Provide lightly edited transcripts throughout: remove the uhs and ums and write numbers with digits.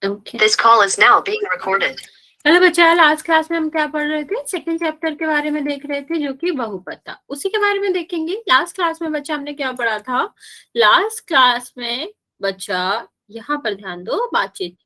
Okay This call is now being recorded. Hello बच्चा, last class में हम क्या पढ़ रहे थे? सेकंड चैप्टर के बारे में देख रहे थे, जो कि बहुपद था। उसी के बारे में देखेंगे। लास्ट क्लास में बच्चा हमने क्या पढ़ा था? लास्ट क्लास में बच्चा यहाँ पर ध्यान दो, बातचीत।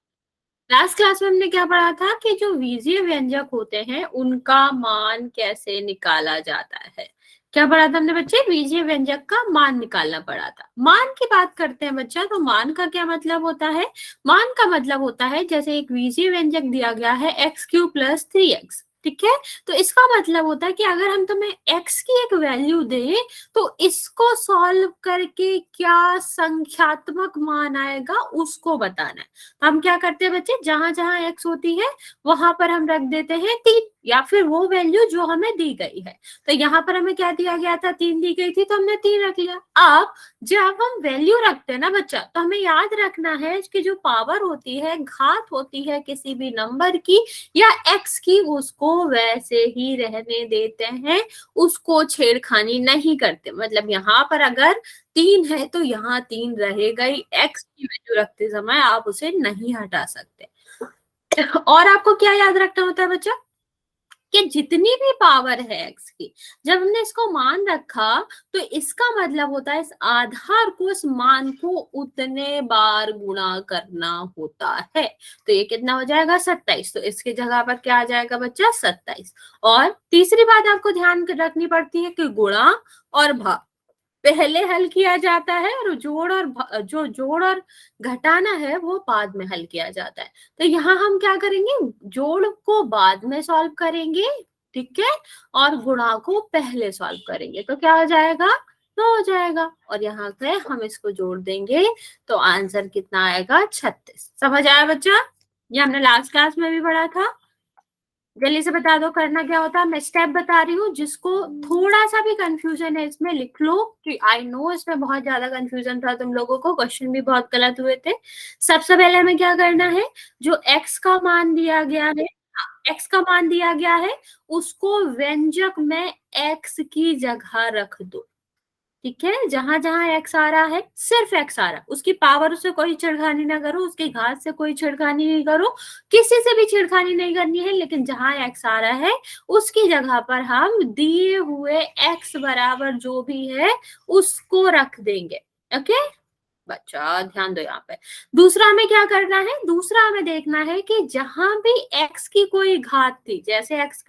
लास्ट क्लास में हमने क्या पढ़ा था कि जो बीजीय व्यंजक होते हैं उनका मान कैसे निकाला जाता है। क्या पढ़ा था हमने बच्चे? बीजीय व्यंजक का मान निकालना पड़ा था। मान की बात करते हैं बच्चा, तो मान का क्या मतलब होता है? मान का मतलब होता है, जैसे एक बीजीय व्यंजक दिया गया है x³ + 3x, ठीक है? तो इसका मतलब होता है कि अगर हम तुम्हें x की एक वैल्यू दे तो इसको सॉल्व करके क्या संख्यात्मक मान आएगा उसको बताना है। तो हम क्या करते हैं बच्चे, जहां जहां x होती है वहां पर हम रख देते हैं 3, या फिर वो वैल्यू जो हमें दी गई है। तो यहाँ पर हमें क्या दिया गया था? 3 दी गई थी, तो हमने 3 रख लिया। अब जब हम वैल्यू रखते हैं ना बच्चा, तो हमें याद रखना है कि जो पावर होती है, घात होती है किसी भी नंबर की या x की, उसको वैसे ही रहने देते हैं, उसको छेड़खानी नहीं करते। मतलब यहाँ पर अगर 3 है तो यहाँ 3 रहेगा ही। x की वैल्यू रखते समय आप उसे नहीं हटा सकते। और आपको क्या याद रखना होता है बच्चा कि जितनी भी पावर है x की, जब हमने इसको मान रखा तो इसका मतलब होता है इस आधार को, इस मान को उतने बार गुणा करना होता है। तो ये कितना हो जाएगा? 27। तो इसकी जगह पर क्या आ जाएगा बच्चा? 27। और तीसरी बात आपको ध्यान रखनी पड़ती है कि गुणा और भाग पहले हल किया जाता है, और जो जोड़ और घटाना है वो बाद में हल किया जाता है। तो यहाँ हम क्या करेंगे? जोड़ को बाद में सॉल्व करेंगे, ठीक है, और गुणा को पहले सॉल्व करेंगे। तो क्या हो जाएगा? तो हो जाएगा। और यहाँ पे हम इसको जोड़ देंगे तो आंसर कितना आएगा? 36। समझ आया बच्चा? ये हमने लास्ट क्लास में भी पढ़ा था। जल्दी से बता दो करना क्या होता है। मैं स्टेप बता रही हूँ, जिसको थोड़ा सा भी कंफ्यूजन है इसमें लिख लो, कि आई नो इसमें बहुत ज्यादा कंफ्यूजन था तुम लोगों को, क्वेश्चन भी बहुत गलत हुए थे। सबसे पहले हमें क्या करना है? जो x का मान दिया गया है, x का मान दिया गया है, उसको व्यंजक में x की जगह रख दो, ठीक है? जहां जहां x आ रहा है, सिर्फ x आ रहा है, उसकी पावर से कोई छेड़खानी ना करो, उसकी घात से कोई छेड़खानी नहीं करो, किसी से भी छेड़खानी नहीं करनी है। लेकिन जहां x आ रहा है उसकी जगह पर हम दिए हुए x बराबर जो भी है उसको रख देंगे। ओके बच्चा, ध्यान दो यहाँ पे। दूसरा हमें क्या करना है? दूसरा हमें देखना है कि जहां भी x की कोई घात थी, जैसे x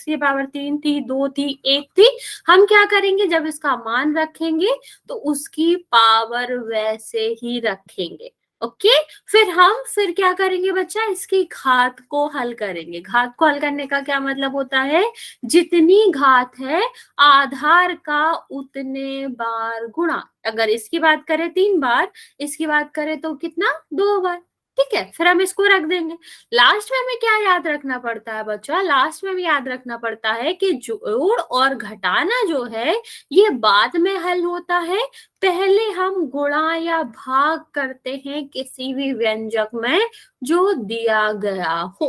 की पावर 3 थी, 2 थी, 1 थी, हम क्या करेंगे? जब इसका मान रखेंगे तो उसकी पावर वैसे ही रखेंगे। ओके फिर क्या करेंगे बच्चा? इसकी घात को हल करेंगे। घात को हल करने का क्या मतलब होता है? जितनी घात है आधार का उतने बार गुणा। अगर इसकी बात करें 3 बार, इसकी बात करें तो कितना? 2 बार, ठीक है? फिर हम इसको रख देंगे। लास्ट में हमें क्या याद रखना पड़ता है बच्चा? लास्ट में भी याद रखना पड़ता है कि जोड़ और घटाना जो है ये बाद में हल होता है, पहले हम गुणा या भाग करते हैं किसी भी व्यंजक में जो दिया गया हो।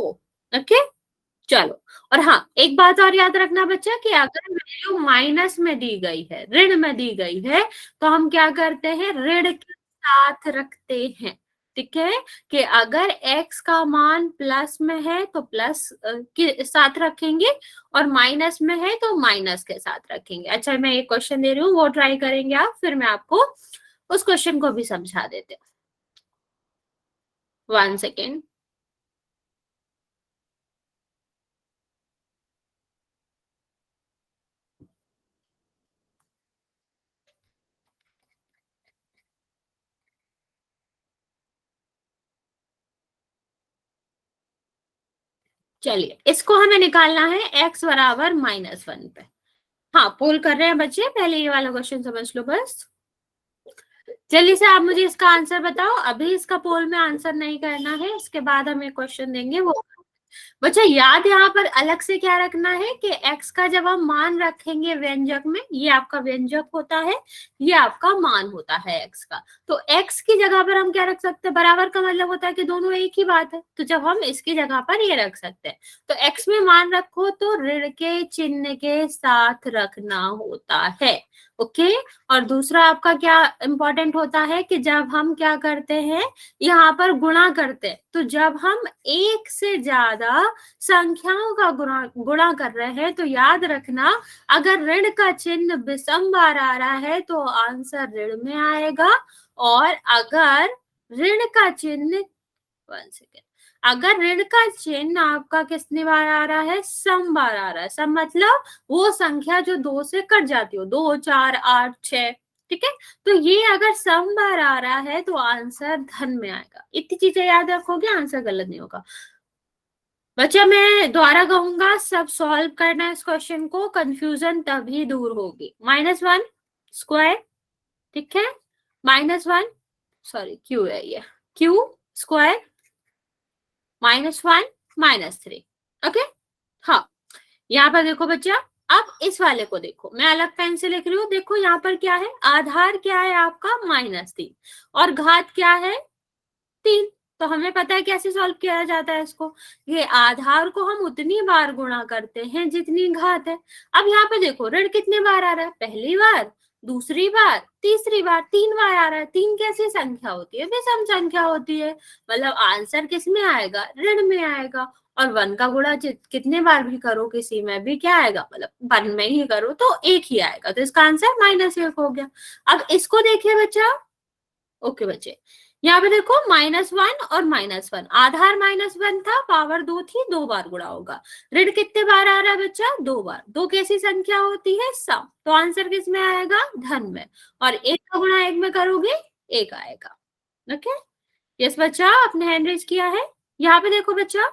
ओके चलो। और हाँ, एक बात और याद रखना बच्चा कि अगर वैल्यू माइनस में दी गई है, ऋण में दी गई है, तो हम क्या करते हैं? ऋण के साथ रखते हैं, ठीक है? कि अगर x का मान प्लस में है तो प्लस के साथ रखेंगे, और माइनस में है तो माइनस के साथ रखेंगे। अच्छा मैं एक क्वेश्चन दे रही हूँ, वो ट्राई करेंगे आप, फिर मैं आपको उस क्वेश्चन को भी समझा देते हूँ। 1 सेकेंड। चलिए इसको हमें निकालना है x बराबर -1 पे। हाँ पोल कर रहे हैं बच्चे, पहले ये वाला क्वेश्चन समझ लो बस। जल्दी से आप मुझे इसका आंसर बताओ। अभी इसका पोल में आंसर नहीं करना है, इसके बाद हम एक क्वेश्चन देंगे वो। बच्चा याद यहाँ पर अलग से क्या रखना है कि x का जब हम मान रखेंगे व्यंजक में, ये आपका व्यंजक होता है, ये आपका मान होता है x का। तो x की जगह पर हम क्या रख सकते हैं? बराबर का मतलब होता है कि दोनों एक ही बात है, तो जब हम इसकी जगह पर ये रख सकते हैं। तो x में मान रखो तो ऋण के चिन्ह के साथ रखना होता है। ओके। और दूसरा आपका क्या इंपॉर्टेंट होता है कि जब हम क्या करते हैं, यहाँ पर गुणा करते हैं, तो जब हम एक से ज्यादा संख्याओं का गुणा गुणा कर रहे हैं तो याद रखना, अगर ऋण का चिन्ह विषम बार आ रहा है तो आंसर ऋण में आएगा, और अगर ऋण का चिन्ह, वन सेकेंड, अगर ऋण का चिन्ह आपका कितनी बार आ रहा है, सम बार आ रहा है। सम मतलब वो संख्या जो 2 से कट जाती हो, 2, 4, 8, 6, ठीक है। तो ये अगर सम बार आ रहा है तो आंसर धन में आएगा। इतनी चीजें याद रखोगे, आंसर गलत नहीं होगा। बच्चा मैं दोबारा कहूंगा, सब सॉल्व करना है इस क्वेश्चन को, कंफ्यूजन तभी दूर होगी। -1 स्क्वायर, ठीक है, -1, सॉरी क्यू है ये, क्यू स्क्वायर -1 -3, ओके। हाँ, यहाँ पर देखो बच्चा, अब इस वाले को देखो, मैं अलग पेन से लिख रही हूँ। देखो यहाँ पर क्या है, आधार क्या है आपका -3 और घात क्या है 3। तो हमें पता है कैसे सॉल्व किया जाता है इसको। ये आधार को हम उतनी बार गुणा करते हैं जितनी घात है। अब यहाँ पे देखो ऋण कितने बार आ रहा है, पहली बार, दूसरी बार, तीसरी बार, 3 बार आ रहा है। 3 कैसी संख्या होती है, विषम संख्या होती है, मतलब आंसर किस में आएगा, ऋण में आएगा। और 1 का गुणा कितने बार भी करो किसी में भी क्या आएगा, मतलब 1 में ही करो तो 1 ही आएगा, तो इसका आंसर -1 हो गया। अब इसको देखिए बच्चा, ओके बच्चे, यहाँ पे देखो -1 और -1, आधार -1 था, पावर 2 थी, 2 बार गुणा होगा। ऋण कितने बार आ रहा है बच्चा, 2 बार। 2 कैसी संख्या होती है, सम, तो आंसर किस में आएगा, धन में। और 1 का गुणा 1 में करोगे 1 आएगा। ओके, यस बच्चा, आपने हैंड रेज किया है। यहाँ पे देखो बच्चा,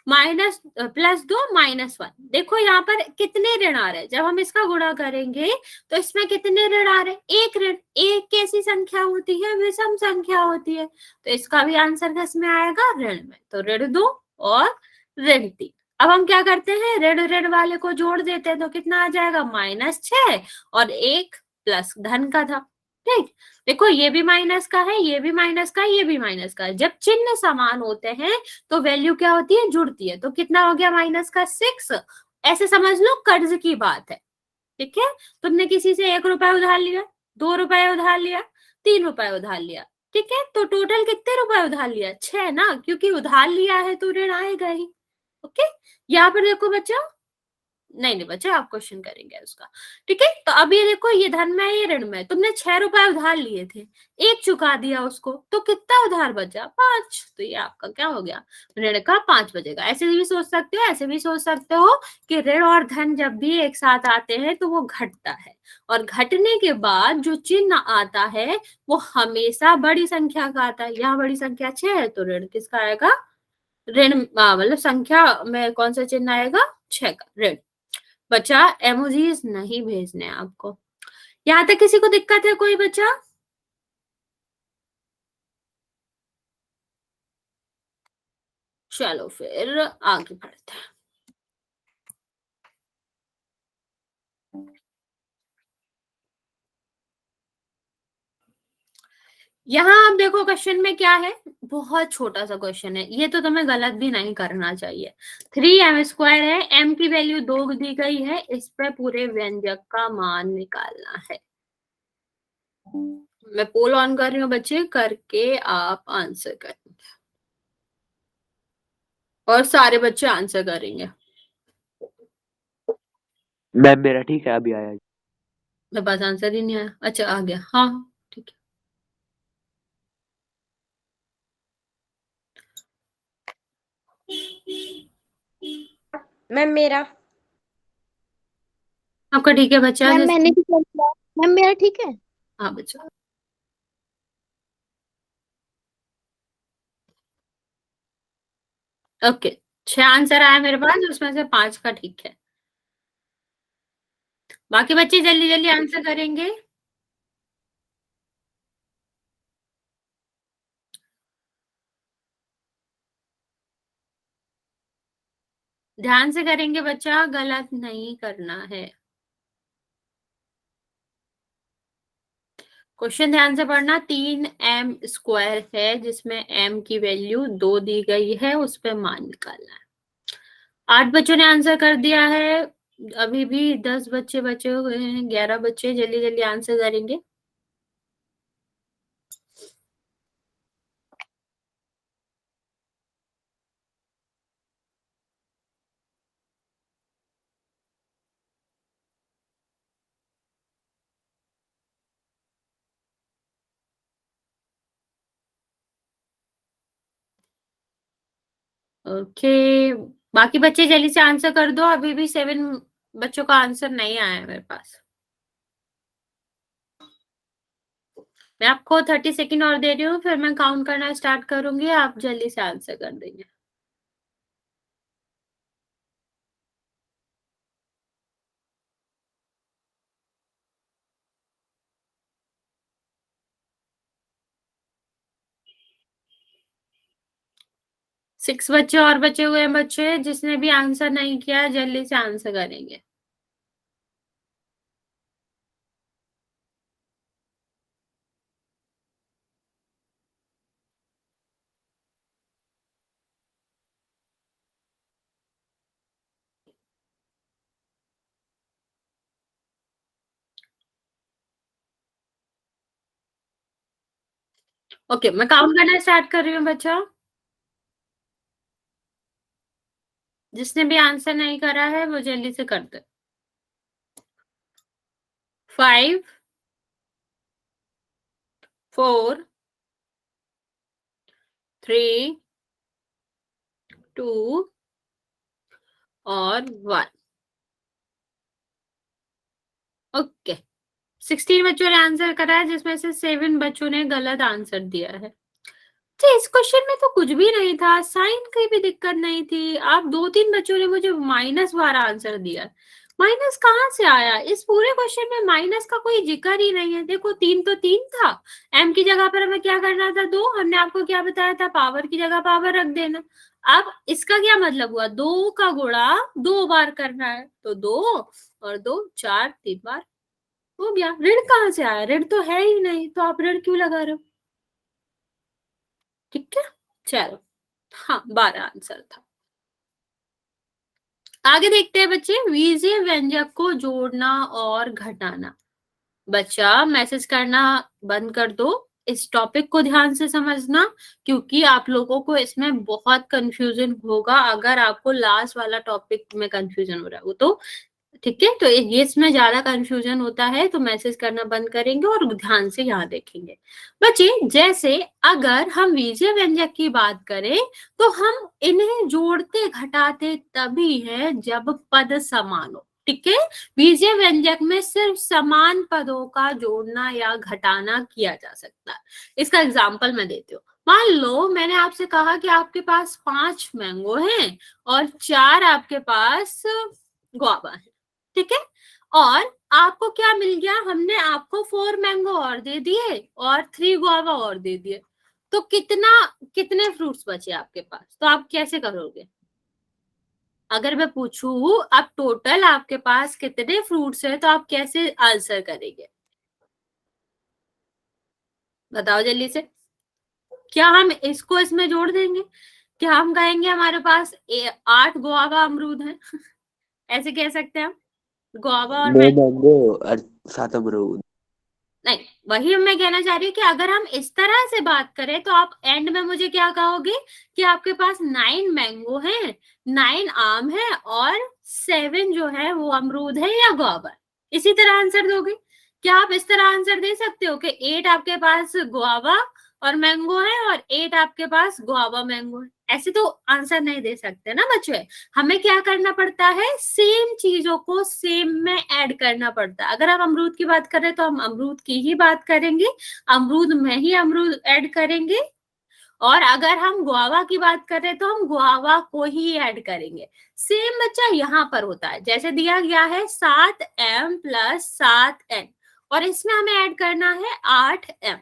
+2 -1, देखो यहाँ पर कितने ऋण आ रहे हैं, जब हम इसका गुणा करेंगे तो इसमें कितने ऋण आ रहे हैं, एक ऋण। एक कैसी संख्या होती है, विषम संख्या होती है, तो इसका भी आंसर किस में आएगा, ऋण में। तो ऋण 2 और ऋण 3। अब हम क्या करते हैं, ऋण ऋण वाले को जोड़ देते हैं, तो कितना आ जाएगा, -6 और 1 प्लस धन का था, ठीक। देखो ये भी माइनस का है, ये भी माइनस का है, ये भी माइनस का है। जब चिन्ह समान होते हैं तो वैल्यू क्या होती है, जुड़ती है। तो कितना हो गया, -6। ऐसे समझ लो कर्ज की बात है, ठीक है। तुमने किसी से 1 रुपए उधार लिया, 2 रुपए उधार लिया, 3 रुपए उधार लिया, ठीक है। तो टोटल कितने रुपए उधार लिया, 6 ना, क्योंकि उधार लिया है तो ऋण आएगा ही। ओके, यहाँ पर देखो बच्चा, नहीं नहीं बच्चा, आप क्वेश्चन करेंगे उसका, ठीक है। तो अब ये देखो, ये धन में है, ये ऋण में है। तुमने 6 रुपए उधार लिए थे, 1 चुका दिया उसको, तो कितना उधार बचा, 5। तो ये आपका क्या हो गया, ऋण का 5 बचेगा। ऐसे भी सोच सकते हो, ऐसे भी सोच सकते हो कि ऋण और धन जब भी एक साथ आते हैं तो वो घटता है, और घटने के बाद जो चिन्ह आता है वो हमेशा बड़ी संख्या का आता है। यहाँ बड़ी संख्या 6 है तो ऋण किसका आएगा, ऋण, मतलब संख्या में कौन सा चिन्ह आएगा, 6 का, ऋण। बच्चा एमोजीज नहीं भेजने आपको। यहाँ तक किसी को दिक्कत है कोई बच्चा, चलो फिर आगे बढ़ते हैं। यहाँ आप देखो क्वेश्चन में क्या है, बहुत छोटा सा क्वेश्चन है, ये तो तुम्हें गलत भी नहीं करना चाहिए। 3m² है, m की वैल्यू 2 दी गई है, इस पे पूरे व्यंजक का मान निकालना है। मैं पोल ऑन कर रही हूँ बच्चे, करके आप आंसर करेंगे, और सारे बच्चे आंसर करेंगे। मैम मेरा ठीक है, अभी आया। मेरे पास आंसर ही नहीं आया, अच्छा आ गया, हाँ ठीक है। मैम मेरा, आपका ठीक है बच्चा, मैम मैंने भी कर लिया। मैम मेरा ठीक है। हाँ बच्चा, ओके। 6 आंसर आया मेरे पास, उसमें से 5 का ठीक है। बाकी बच्चे जल्दी जल्दी आंसर करेंगे। ध्यान से करेंगे बच्चा, गलत नहीं करना है। क्वेश्चन ध्यान से पढ़ना। 3m² है जिसमें m की वैल्यू 2 दी गई है, उस पर मान निकालना है। 8 बच्चों ने आंसर कर दिया है, अभी भी 10 बच्चे बचे हुए हैं, 11 बच्चे, जल्दी जल्दी आंसर करेंगे। ओके, बाकी बच्चे जल्दी से आंसर कर दो। अभी भी 7 बच्चों का आंसर नहीं आया है मेरे पास। मैं आपको 30 सेकेंड और दे रही हूँ, फिर मैं काउंट करना स्टार्ट करूंगी, आप जल्दी से आंसर कर देंगे। सिक्स बच्चे और बचे हुए हैं। बच्चे जिसने भी आंसर नहीं किया जल्दी से आंसर करेंगे। ओके, मैं काउंट करना स्टार्ट कर रही हूँ बच्चा। जिसने भी आंसर नहीं करा है वो जल्दी से कर दे। 5, 4, 3, 2 और 1। ओके, 16 बच्चों ने आंसर करा है, जिसमें से 7 बच्चों ने गलत आंसर दिया है। अच्छा, इस क्वेश्चन में तो कुछ भी नहीं था, साइन की भी दिक्कत नहीं थी। आप 2-3 बच्चों ने मुझे -12 आंसर दिया। माइनस कहाँ से आया? इस पूरे क्वेश्चन में माइनस का कोई जिक्र ही नहीं है। देखो 3 तो 3 था, एम की जगह पर हमें क्या करना था? 2। हमने आपको क्या बताया था? पावर की जगह पावर रख देना। अब इसका क्या मतलब हुआ? 2 का गुणा 2 बार करना है, तो 2 और 2 4, 3 बार हो गया। ऋण कहाँ से आया? ऋण तो है ही नहीं, तो आप ऋण क्यों लगा रहे हो? ठीक है, चलो, हाँ 12 आंसर था। आगे देखते हैं बच्चे, वीजीय व्यंजक को जोड़ना और घटाना। बच्चा मैसेज करना बंद कर दो, इस टॉपिक को ध्यान से समझना, क्योंकि आप लोगों को इसमें बहुत कंफ्यूजन होगा। अगर आपको लास्ट वाला टॉपिक में कंफ्यूजन हो रहा है वो तो ठीक है, तो ये इसमें ज्यादा कंफ्यूजन होता है, तो मैसेज करना बंद करेंगे और ध्यान से यहाँ देखेंगे। बच्चे जैसे अगर हम वीजीय व्यंजक की बात करें तो हम इन्हें जोड़ते घटाते तभी है जब पद समान हो। ठीक है, वीजीय व्यंजक में सिर्फ समान पदों का जोड़ना या घटाना किया जा सकता है। इसका एग्जाम्पल मैं देती हूँ। मान लो मैंने आपसे कहा कि आपके पास 5 मैंगो हैं और 4 आपके पास गुआवा है। ठीक है, और आपको क्या मिल गया? हमने आपको 4 मैंगो और दे दिए और 3 गुआवा और दे दिए, तो कितने फ्रूट्स बचे आपके पास? तो आप कैसे करोगे? अगर मैं पूछूं अब टोटल आपके पास कितने फ्रूट्स है, तो आप कैसे आंसर करेंगे? बताओ जल्दी से। क्या हम इसको इसमें जोड़ देंगे? क्या हम कहेंगे हमारे पास 8 गुआवा अमरूद है? ऐसे कह सकते हैं हम, गुआवा और 2 मैंगो। मैंगो और 7 अमरूद। नहीं, वही मैं कहना चाह रही हूँ कि अगर हम इस तरह से बात करें तो आप एंड में मुझे क्या कहोगे कि आपके पास 9 मैंगो है, 9 आम है और 7 जो है वो अमरूद है या गुआवा है। इसी तरह आंसर दोगे? क्या आप इस तरह आंसर दे सकते हो कि 8 आपके पास गुआवा और मैंगो है और 8 आपके पास गुआवा मैंगो है? ऐसे तो आंसर नहीं दे सकते ना बच्चे। हमें क्या करना पड़ता है? सेम चीजों को सेम में ऐड करना पड़ता है। अगर हम अमरूद की बात करें तो हम अमरूद की ही बात करेंगे, अमरूद में ही अमरूद ऐड करेंगे, और अगर हम गुआवा की बात करें तो हम गुआवा को ही ऐड करेंगे। सेम बच्चा यहाँ पर होता है, जैसे दिया गया है 7m + 7n और इसमें हमें ऐड करना है 8m,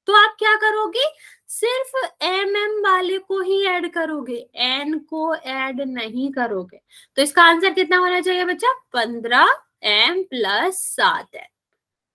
तो आप क्या करोगे? सिर्फ mm वाले को ही ऐड करोगे, n को ऐड नहीं करोगे। तो इसका आंसर कितना होना चाहिए बच्चा? 15m + 7n।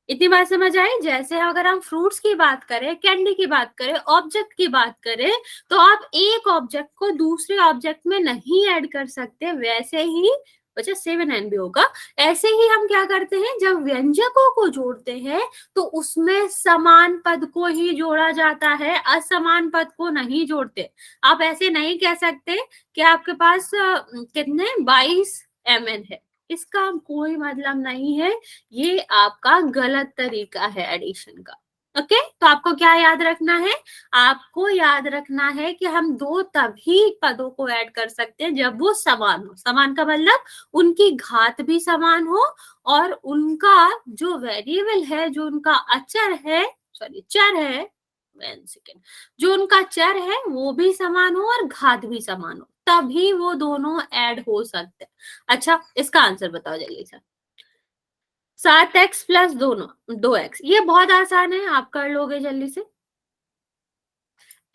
इतनी बात समझ आई? जैसे अगर हम फ्रूट्स की बात करें, कैंडी की बात करें, ऑब्जेक्ट की बात करें, तो आप एक ऑब्जेक्ट को दूसरे ऑब्जेक्ट में नहीं ऐड कर सकते, वैसे ही बच्चा 7n भी होगा। ऐसे ही हम क्या करते हैं, जब व्यंजकों को जोड़ते हैं तो उसमें समान पद को ही जोड़ा जाता है, असमान पद को नहीं जोड़ते। आप ऐसे नहीं कह सकते कि आपके पास कितने 22 mn है, इसका कोई मतलब नहीं है, ये आपका गलत तरीका है एडिशन का। ओके, तो आपको क्या याद रखना है, आपको याद रखना है कि हम दो तभी पदों को ऐड कर सकते हैं जब वो समान हो। समान का मतलब उनकी घात भी समान हो और उनका जो वेरिएबल है, जो उनका अचर है, सॉरी चर है, 1 सेकेंड, जो उनका चर है वो भी समान हो और घात भी समान हो, तभी वो दोनों ऐड हो सकते हैं। अच्छा, इसका आंसर बताओ जल्दी से। 7x प्लस दोनों 2x, ये बहुत आसान है, आप कर लोगे जल्दी से।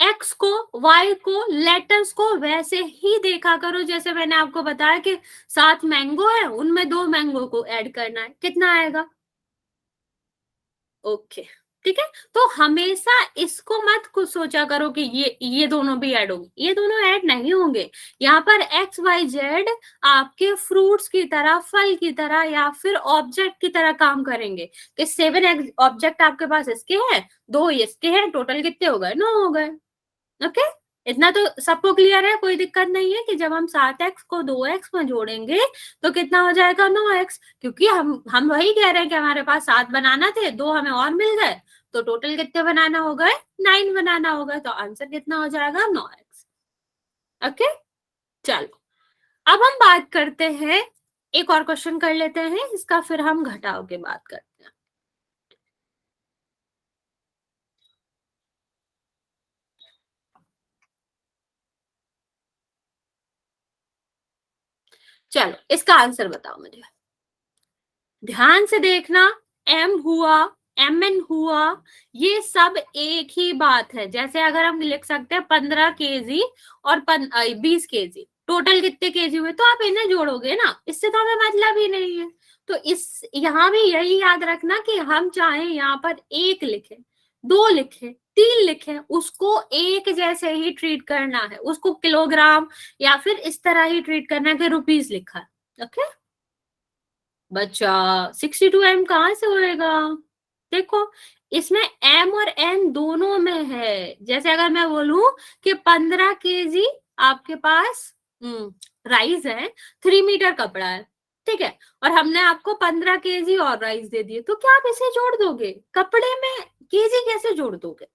x को, y को, लेटर्स को वैसे ही देखा करो जैसे मैंने आपको बताया कि 7 मैंगो है, उनमें 2 मैंगो को ऐड करना है, कितना आएगा? ओके, ठीक है। तो हमेशा इसको मत कुछ सोचा करो कि ये दोनों भी ऐड होंगे, ये दोनों ऐड नहीं होंगे। यहाँ पर एक्स वाई जेड आपके फ्रूट्स की तरह, फल की तरह या फिर ऑब्जेक्ट की तरह काम करेंगे कि 7 ऑब्जेक्ट आपके पास इसके हैं, 2 इसके हैं, टोटल कितने हो गए? 9 हो गए। ओके, इतना तो सबको क्लियर है, कोई दिक्कत नहीं है कि जब हम 7x को 2x में जोड़ेंगे तो कितना हो जाएगा? 9x, क्योंकि हम वही कह रहे हैं कि हमारे पास 7 बनाना थे, 2 हमें और मिल गए, तो टोटल कितने बनाना हो गए? 9 बनाना होगा, तो आंसर कितना हो जाएगा? 9x। ओके, चलो अब हम बात करते हैं, एक और क्वेश्चन कर लेते हैं इसका, फिर हम घटाव की बात करते हैं। चलो इसका आंसर बताओ मुझे, ध्यान से देखना। m हुआ, mn हुआ, ये सब एक ही बात है। जैसे अगर हम लिख सकते हैं 15 kg और 20 kg, टोटल कितने केजी हुए, तो आप इन्हें जोड़ोगे ना, इससे तो हमें मतलब ही नहीं है। तो इस यहाँ भी यही याद रखना कि हम चाहे यहाँ पर 1 लिखें, 2 लिखें, 3 लिखें, उसको एक जैसे ही ट्रीट करना है, उसको किलोग्राम या फिर इस तरह ही ट्रीट करना है कि रुपीज लिखा है। ओके बच्चा, 62m कहाँ से होएगा? देखो, इसमें m और n दोनों में है। जैसे अगर मैं बोलूं कि 15 kg आपके पास राइस है, 3 मीटर कपड़ा है, ठीक है, और हमने आपको 15 kg और राइस दे दिए, तो क्या आप इसे जोड़ दोगे? कपड़े में केजी कैसे जोड़ दोगे?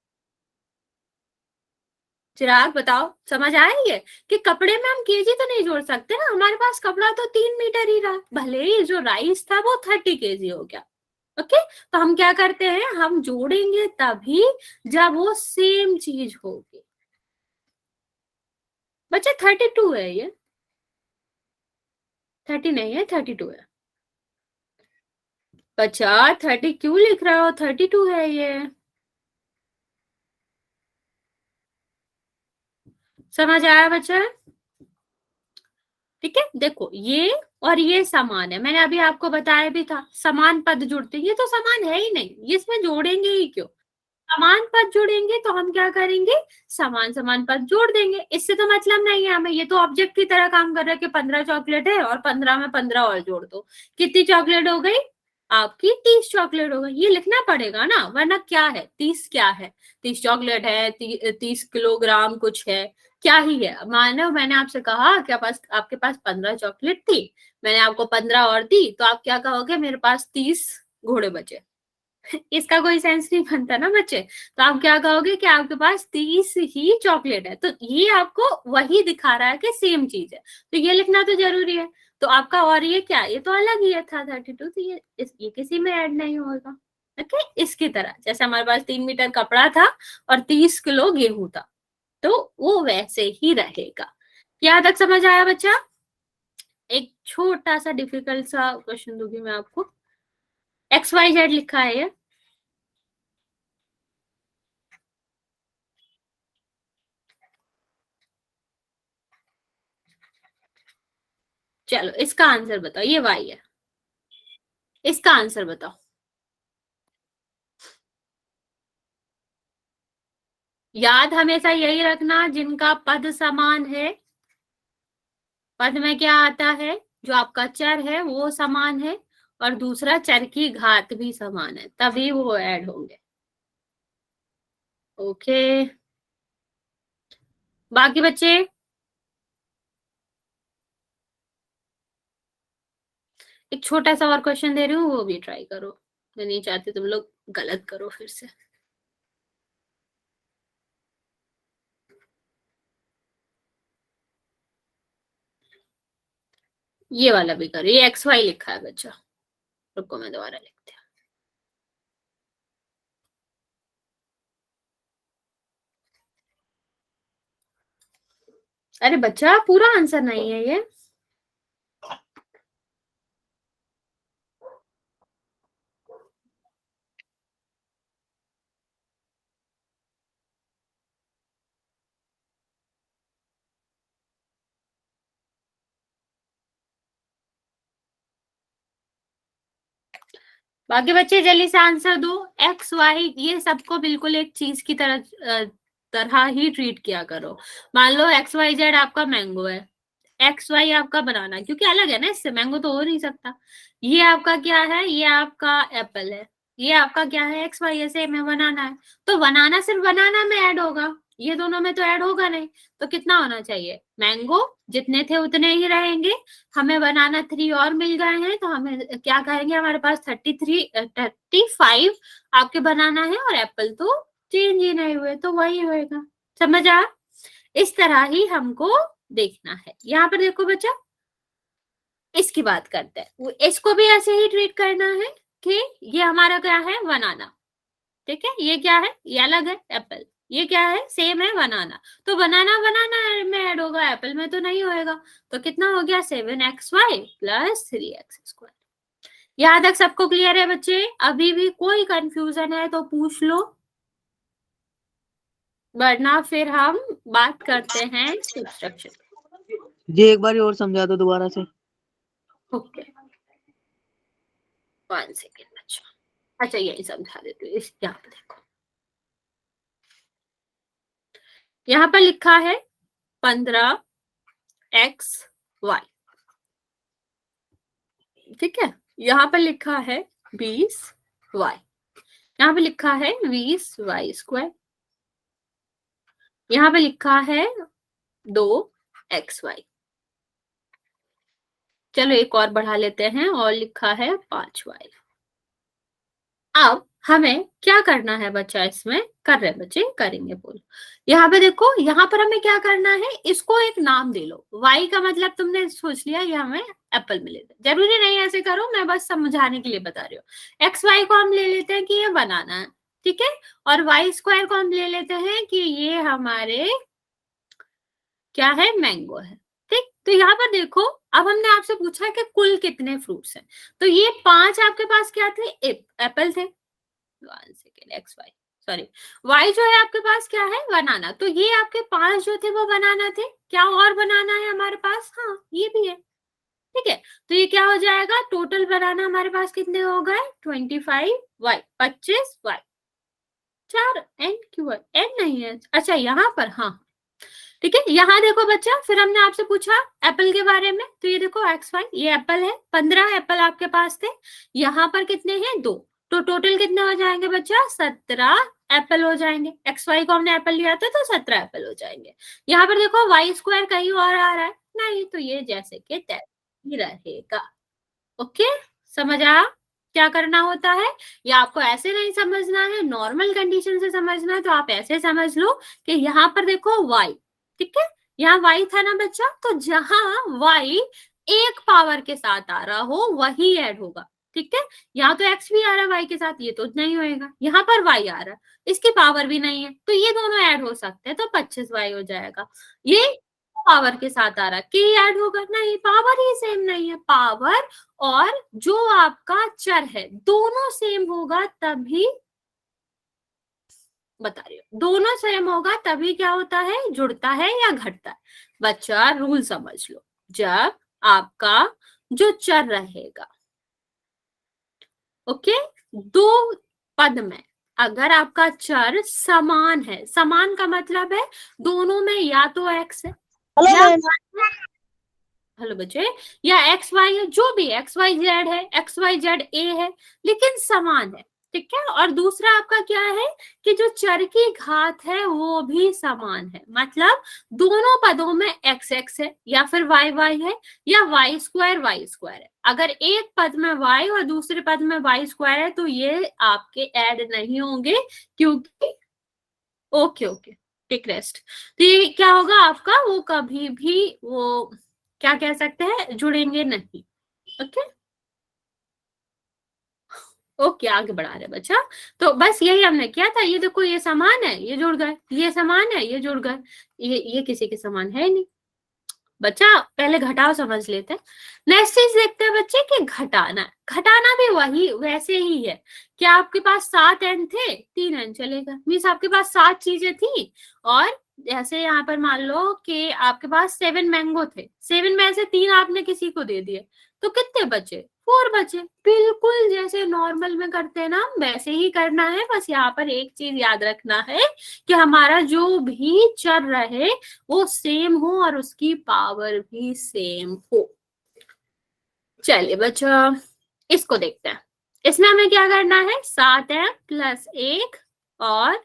चिराग बताओ, समझ आया ये कि कपड़े में हम केजी तो नहीं जोड़ सकते ना, हमारे पास कपड़ा तो 3 मीटर ही रहा, भले ही जो राइस था वो 30 kg हो गया। ओके, तो हम क्या करते हैं, हम जोड़ेंगे तभी जब वो सेम चीज होगी। बच्चे 32 है ये, 30 नहीं है, 32 है। बच्चा 30 क्यों लिख रहा हो, 32 है ये, समझ आया बच्चा? ठीक है, देखो ये और ये समान है, मैंने अभी आपको बताया भी था, समान पद जुड़ते, ये तो समान है ही नहीं, ये इसमें जोड़ेंगे ही क्यों? समान पद जोड़ेंगे तो हम क्या करेंगे, समान समान पद जोड़ देंगे, इससे तो मतलब नहीं है हमें, ये तो ऑब्जेक्ट की तरह काम कर रहा है कि 15 चॉकलेट है और 15 में 15 और जोड़ दो, कितनी चॉकलेट हो गई आपकी? 30 चॉकलेट हो गई, ये लिखना पड़ेगा ना, वरना क्या है 30, क्या है 30 चॉकलेट है, 30 किलोग्राम कुछ है, क्या ही है। मानो मैंने आपसे कहा कि आपके पास 15 चॉकलेट थी, मैंने आपको 15 और दी, तो आप क्या कहोगे, मेरे पास 30 घोड़े बचे। इसका कोई सेंस नहीं बनता ना बच्चे, तो आप क्या कहोगे कि आपके पास 30 ही चॉकलेट है, तो ये आपको वही दिखा रहा है कि सेम चीज है, तो ये लिखना तो जरूरी है। तो आपका और ये क्या, ये तो अलग ही है था 32, तो ये किसी में ऐड नहीं होगा। ओके, इसकी तरह जैसे हमारे पास 3 मीटर कपड़ा था और 30 किलो गेहूं था, तो वो वैसे ही रहेगा। यहाँ तक समझ आया बच्चा? एक छोटा सा डिफिकल्ट सा क्वेश्चन दूंगी मैं आपको, XYZ लिखा है ये, चलो इसका आंसर बताओ, ये y है, इसका आंसर बताओ। याद हमेशा यही रखना, जिनका पद समान है, पद में क्या आता है? जो आपका चर है वो समान है और दूसरा चर की घात भी समान है, तभी वो ऐड होंगे। ओके, बाकी बच्चे एक छोटा सा और क्वेश्चन दे रही हूँ, वो भी ट्राई करो। मैं नहीं चाहती तुम लोग गलत करो फिर से। ये वाला भी करो, ये एक्स वाई लिखा है बच्चा। रुको मैं दोबारा लिखती हूँ। अरे बच्चा पूरा आंसर नहीं है ये। बाकी बच्चे जल्दी से आंसर दो। एक्स वाई ये सबको बिल्कुल एक चीज की तरह ही ट्रीट किया करो। मान लो एक्स वाई जेड आपका मैंगो है, एक्स वाई आपका बनाना, क्योंकि अलग है ना, इससे मैंगो तो हो नहीं सकता। ये आपका क्या है, ये आपका एप्पल है, ये आपका क्या है, एक्स वाई ऐसे में बनाना है। तो बनाना सिर्फ बनाना में ऐड होगा, ये दोनों में तो ऐड होगा नहीं। तो कितना होना चाहिए, मैंगो जितने थे उतने ही रहेंगे। हमें बनाना 3 और मिल गए हैं, तो हमें क्या कहेंगे, हमारे पास 35 आपके बनाना है, और एप्पल तो चेंज ही नहीं हुए, तो वही होएगा। समझ आ? इस तरह ही हमको देखना है। यहाँ पर देखो बच्चा, इसकी बात करते हैं। इसको भी ऐसे ही ट्रीट करना है कि ये हमारा क्या है, बनाना। ठीक है, ये क्या है, ये अलग है एप्पल, ये क्या है, सेम है बनाना। तो बनाना बनाना में ऐड होगा, एप्पल में तो नहीं होएगा। तो कितना हो गया, 7xy प्लस 3x²। यहाँ तक सबको क्लियर है बच्चे? अभी भी कोई कंफ्यूजन है तो पूछ लो, वरना फिर हम बात करते हैं सब्ट्रैक्शन। जी एक बार और समझा दो दोबारा से। ओके 1 सेकेंड बच्चा। अच्छा यही समझा देती हूँ। इस यहाँ पे देखो, यहाँ पर लिखा है 15xy, ठीक है। यहाँ पर लिखा है 20y, यहाँ पे लिखा है 20y², यहाँ पे लिखा है 2xy। चलो एक और बढ़ा लेते हैं, और लिखा है 5y। अब हमें क्या करना है बच्चा, इसमें कर रहे बच्चे, करेंगे बोलो। यहाँ पे देखो, यहाँ पर हमें क्या करना है, इसको एक नाम दे लो। y का मतलब तुमने सोच लिया ये हमें एप्पल मिलेगा, जरूरी नहीं ऐसे करो, मैं बस समझाने के लिए बता रही हूँ। एक्स वाई को हम ले लेते हैं कि ये बनाना है, ठीक है, और y² को हम ले लेते हैं कि ये हमारे क्या है, मैंगो है। ठीक, तो यहाँ पर देखो, अब हमने आपसे पूछा कि कुल कितने फ्रूट्स हैं, तो ये 5 आपके पास क्या थे, एप्पल थे। 1 second, X Y sorry, Y जो है आपके पास क्या है, बनाना। तो ये आपके 5 जो थे वो बनाना थे। क्या और बनाना है हमारे पास, हाँ ये भी है, ठीक है। तो ये क्या हो जाएगा, टोटल बनाना हमारे पास कितने हो गए, 25y, 25y। 4 n क्यों है, n नहीं है, अच्छा यहाँ पर, हाँ ठीक है। यहाँ देखो बच्चा, फिर हमने आपसे पूछा एप्पल के बारे में, तो ये देखो एक्स वाई, ये एप्पल है, 15 एप्पल आपके पास थे, यहाँ पर कितने हैं, 2। तो टोटल कितने हो जाएंगे बच्चा, 17 एप्पल हो जाएंगे। एक्स वाई को हमने एप्पल लिया था तो 17 एप्पल हो जाएंगे। यहाँ पर देखो y² कहीं और आ रहा है, नहीं, तो ये जैसे के तैसे ही रहेगा। ओके, समझ आ क्या करना होता है, या आपको ऐसे नहीं समझना है, नॉर्मल कंडीशन से समझना है, तो आप ऐसे समझ लो कि यहाँ पर देखो y, ठीक है, यहाँ y था ना बच्चा, तो जहां y एक पावर के साथ आ रहा हो वही ऐड होगा, ठीक है। यहाँ तो x भी आ रहा है y के साथ, ये तो नहीं होएगा। यहाँ पर y आ रहा है, इसकी पावर भी नहीं है, तो ये दोनों ऐड हो सकते हैं, तो 25y हो जाएगा। ये पावर के साथ आ रहा है, के ऐड होगा, नहीं, पावर ही सेम नहीं है। पावर और जो आपका चर है दोनों सेम होगा तभी, बता रही हूँ, दोनों सेम होगा तभी क्या होता है, जुड़ता है या घटता है। बच्चा रूल समझ लो, जब आपका जो चर रहेगा, ओके, दो पद में अगर आपका चर समान है, समान का मतलब है दोनों में या तो x है हेलो या मैम। हेलो बच्चे, या एक्स वाई है, जो भी एक्स वाई जेड है, एक्स वाई जेड ए है, लेकिन समान है, ठीक है। और दूसरा आपका क्या है कि जो चर की घात है वो भी समान है, मतलब दोनों पदों में एक्स एक्स है या फिर वाई वाई है या वाई स्क्वायर है। अगर एक पद में वाई और दूसरे पद में वाई स्क्वायर है तो ये आपके ऐड नहीं होंगे, क्योंकि ओके ओके टेक रेस्ट। तो ये क्या होगा आपका, वो कभी भी वो क्या कह सकते हैं, जुड़ेंगे नहीं। ओके ओके आगे बढ़ा रहे बच्चा। तो बस यही हमने किया था। ये देखो ये समान है, ये जुड़ गए, ये समान है, ये जुड़ गए, ये किसी के समान है नहीं। बच्चा पहले घटाव समझ लेते हैं। नेक्स्ट चीज देखते हैं बच्चे कि घटाना, घटाना भी वही वैसे ही है कि आपके पास 7 एन थे, 3 एन चलेगा, मीन्स आपके पास 7 चीजें थी। और जैसे यहाँ पर मान लो कि आपके पास 7 मैंगो थे, 7 में से 3 आपने किसी को दे दिए, तो कितने बचे, 4 बचे। बिल्कुल जैसे नॉर्मल में करते हैं ना, वैसे ही करना है। बस यहाँ पर एक चीज याद रखना है कि हमारा जो भी चर रहे वो सेम हो और उसकी पावर भी सेम हो। चलिए बच्चा इसको देखते हैं। इसमें हमें क्या करना है, 7m + 1 और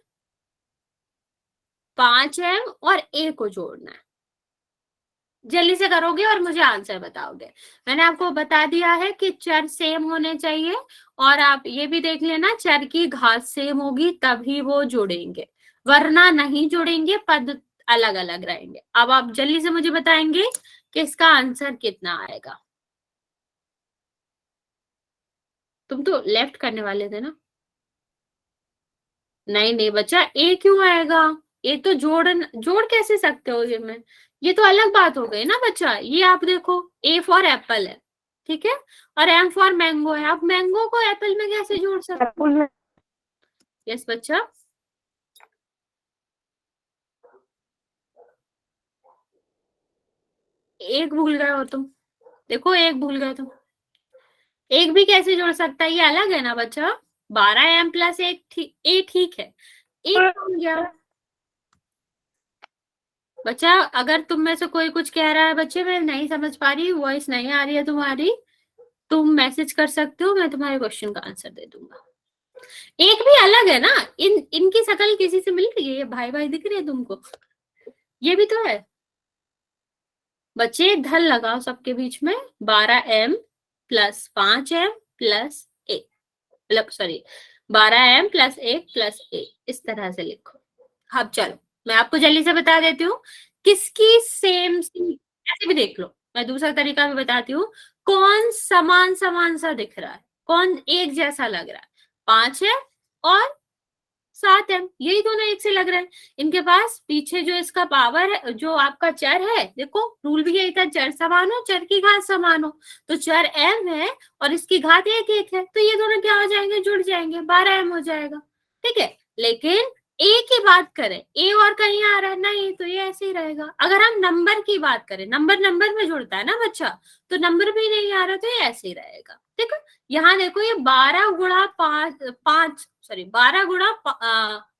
5m और a को जोड़ना है। जल्दी से करोगे और मुझे आंसर बताओगे। मैंने आपको बता दिया है कि चर सेम होने चाहिए, और आप ये भी देख लेना चर की घात सेम होगी तभी वो जुड़ेंगे, वरना नहीं जुड़ेंगे, पद अलग अलग रहेंगे। अब आप जल्दी से मुझे बताएंगे कि इसका आंसर कितना आएगा। तुम तो लेफ्ट करने वाले थे ना? नहीं नहीं बच्चा, ए क्यों आएगा? ए तो जोड़ कैसे सकते हो ये में? ये तो अलग बात हो गई ना बच्चा। ये आप देखो, ए फॉर एप्पल है, ठीक है, और एम फॉर मैंगो है। आप मैंगो को एप्पल में कैसे जोड़ सकते हो? यस बच्चा, एक भूल गए हो तुम, देखो एक भूल गए तुम। एक भी कैसे जोड़ सकता है, ये अलग है ना बच्चा। 12m + 1 ए ठीक है, एक भूल गया बच्चा। अगर तुम में से कोई कुछ कह रहा है बच्चे मैं नहीं समझ पा रही, वॉइस नहीं आ रही है तुम्हारी, तुम मैसेज कर सकते हो, मैं तुम्हारे क्वेश्चन का आंसर दे दूंगा। एक भी अलग है ना, इनकी शकल किसी से मिल रही है, ये भाई भाई दिख रहे हैं तुमको, ये भी तो है। बच्चे धल लगाओ सबके बीच में, 12m + 5m + 1, मतलब सॉरी 12m + 1 + 1, इस तरह से लिखो। अब चलो मैं आपको जल्दी से बता देती हूँ किसकी सेम सी, ऐसे भी देख लो, मैं दूसरा तरीका भी बताती हूँ। कौन समान समान सा दिख रहा है, कौन एक जैसा लग रहा है, 5 है और 7m, यही दोनों एक से लग रहे हैं। इनके पास पीछे जो इसका पावर है, जो आपका चर है, देखो रूल भी यही था, चर समान हो चर की घात समान हो। तो चर m है और इसकी घात 1 1 है, तो ये दोनों क्या हो जाएंगे, जुड़ जाएंगे, 12m हो जाएगा, ठीक है। लेकिन a की बात करें, a और कहीं आ रहा है नहीं, तो ये ऐसे ही रहेगा। अगर हम नंबर की बात करें, नंबर नंबर में जुड़ता है ना बच्चा, तो नंबर भी नहीं आ रहा तो ये ऐसे ही रहेगा, ठीक है। यहाँ देखो ये 12 गुणा 5 सॉरी 12 गुणा